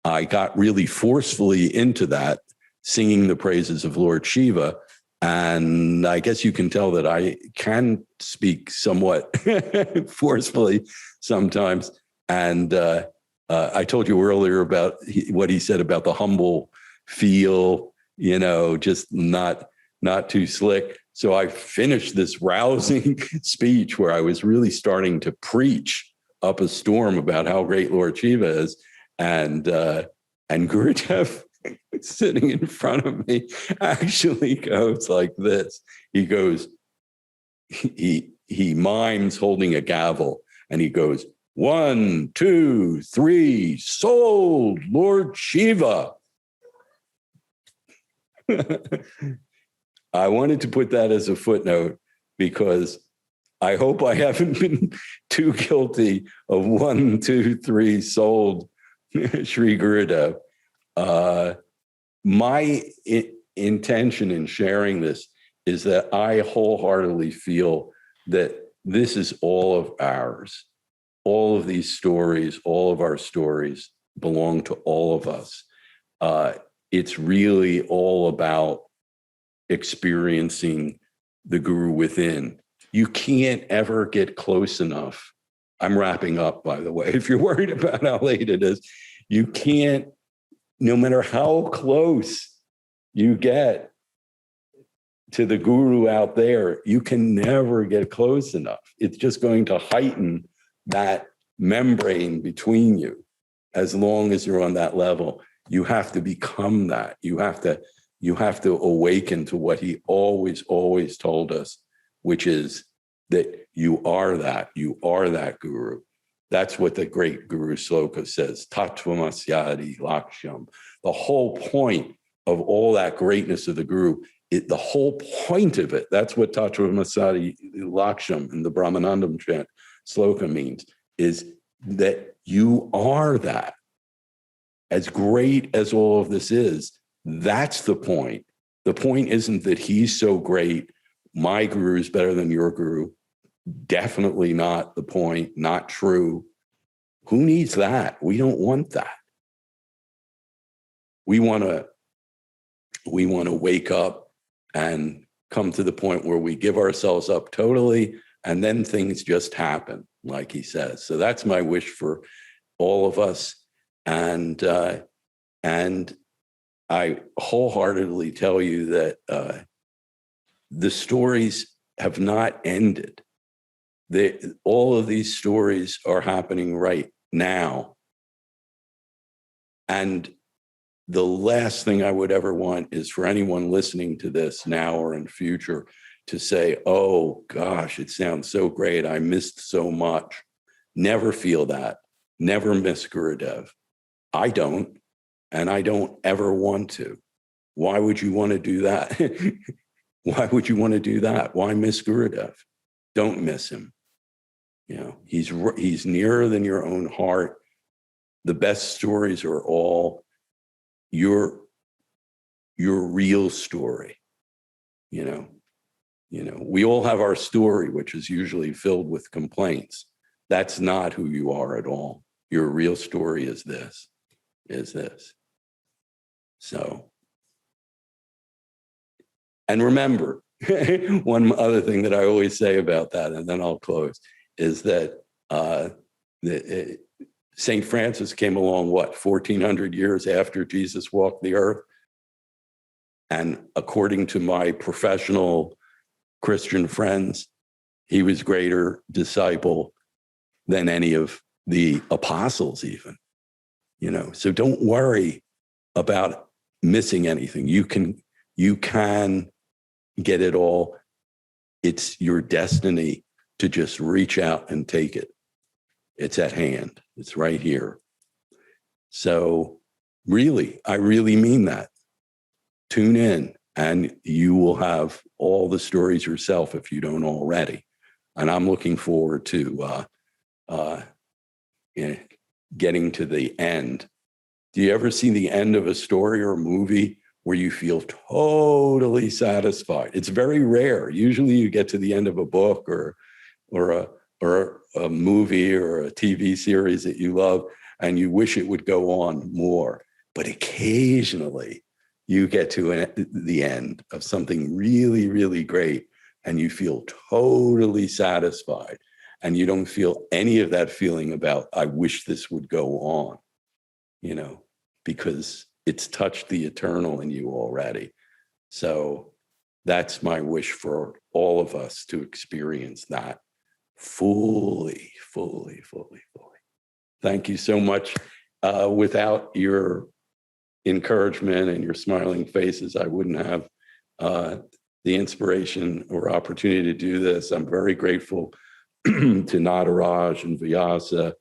I got really forcefully into that, singing the praises of Lord Shiva. And I guess you can tell that I can speak somewhat forcefully sometimes. And I told you earlier about what he said about the humble feel, just not too slick. So I finished this rousing speech where I was really starting to preach up a storm about how great Lord Shiva is. And Gurudev, sitting in front of me, actually goes like this. He goes, he mimes holding a gavel, and he goes, 1, 2, 3, sold Lord Shiva. I wanted to put that as a footnote because I hope I haven't been too guilty of 1, 2, 3 sold Sri Gurudev. My intention in sharing this is that I wholeheartedly feel that this is all of ours. All of these stories, all of our stories belong to all of us. It's really all about experiencing the Guru within. You can't ever get close enough. I'm wrapping up, by the way, if you're worried about how late it is. You can't, no matter how close you get to the Guru out there, you can never get close enough. It's just going to heighten that membrane between you. As long as you're on that level, you have to become that. You have to awaken to what he always told us, which is that you are that Guru. That's what the great Guru Sloka says, Tattvamasyadi Lakshyam. The whole point of all that greatness of the Guru, the whole point of it, that's what Tattvamasyadi Lakshyam in the Brahmanandam chant Sloka means, is that you are that. As great as all of this is, that's the point. The point isn't that he's so great, my Guru is better than your Guru. Definitely not the point, not true. Who needs that? We don't want that. We want to wake up and come to the point where we give ourselves up totally, and then things just happen, like he says. So that's my wish for all of us. And I wholeheartedly tell you that the stories have not ended. All of these stories are happening right now. And the last thing I would ever want is for anyone listening to this now or in future to say, oh gosh, it sounds so great, I missed so much. Never feel that. Never miss Gurudev. I don't, and I don't ever want to. Why would you want to do that? Why would you want to do that? Why miss Gurudev? Don't miss him. You know, he's nearer than your own heart. The best stories are all your real story. You know, we all have our story, which is usually filled with complaints. That's not who you are at all. Your real story is this. So, and remember, one other thing that I always say about that, and then I'll close, is that St. Francis came along, 1,400 years after Jesus walked the earth? And according to my professional Christian friends, he was greater disciple than any of the apostles even. You know, so don't worry about missing anything. You can get it all. It's your destiny to just reach out and take it. It's at hand. It's right here. So really, I really mean that. Tune in and you will have all the stories yourself if you don't already. And I'm looking forward to getting to the end. Do you ever see the end of a story or a movie where you feel totally satisfied? It's very rare. Usually you get to the end of a book or a movie or a TV series that you love and you wish it would go on more. But occasionally you get to the end of something really, really great and you feel totally satisfied. And you don't feel any of that feeling about, I wish this would go on, you know, because it's touched the eternal in you already. So that's my wish for all of us, to experience that fully. Thank you so much. Without your encouragement and your smiling faces, I wouldn't have the inspiration or opportunity to do this. I'm very grateful to Nataraja and Vyasa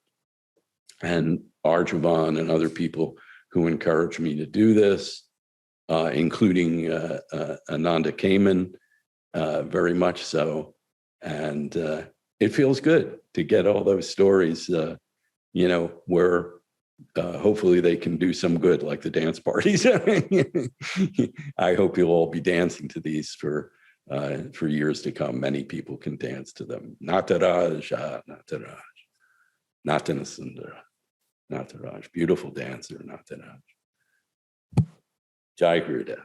and Arjavan and other people who encouraged me to do this, including Ananda Kamen, very much so. And it feels good to get all those stories, you know, where hopefully they can do some good, like the dance parties. I hope you'll all be dancing to these for years to come. Many people can dance to them. Nataraja, Natanasundara, Nataraj, beautiful dancer, Nataraj. Jai Gurudev.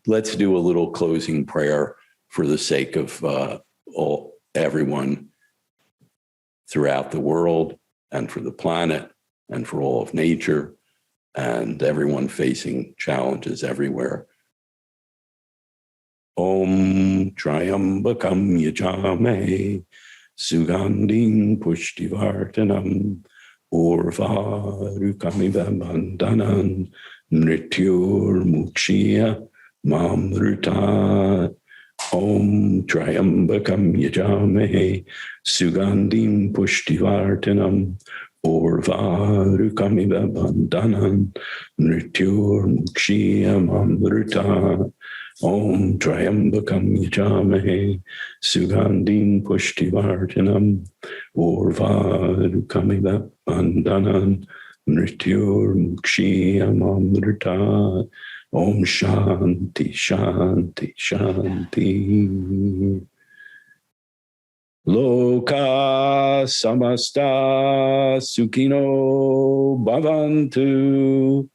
Let's do a little closing prayer for the sake of everyone throughout the world and for the planet and for all of nature and everyone facing challenges everywhere. Om Triambakam Yajame Sugandhim Pushtivartanam Urvarukamiva Bandhanan Mrityur Mukshya Mamruta. Om Triambakam Yajame Sugandhim Pushtivartanam Urvarukamiva Bandhanan Mrityur Mukshya Mamruta. Om Triambakam Yajame Sugandhim Pushtivartanam Urvarukamiva Bandhanan Mrityur Mukshya Mamruta. Om Shanti, Shanti, Shanti. Loka Samasta Sukhino Bhavantu.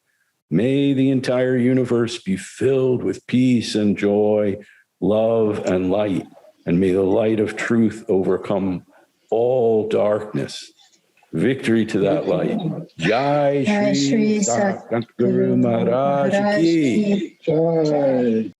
May the entire universe be filled with peace and joy, love and light, and may the light of truth overcome all darkness. Victory to that light. Jai Shri Satguru Maharaj Ki Jai.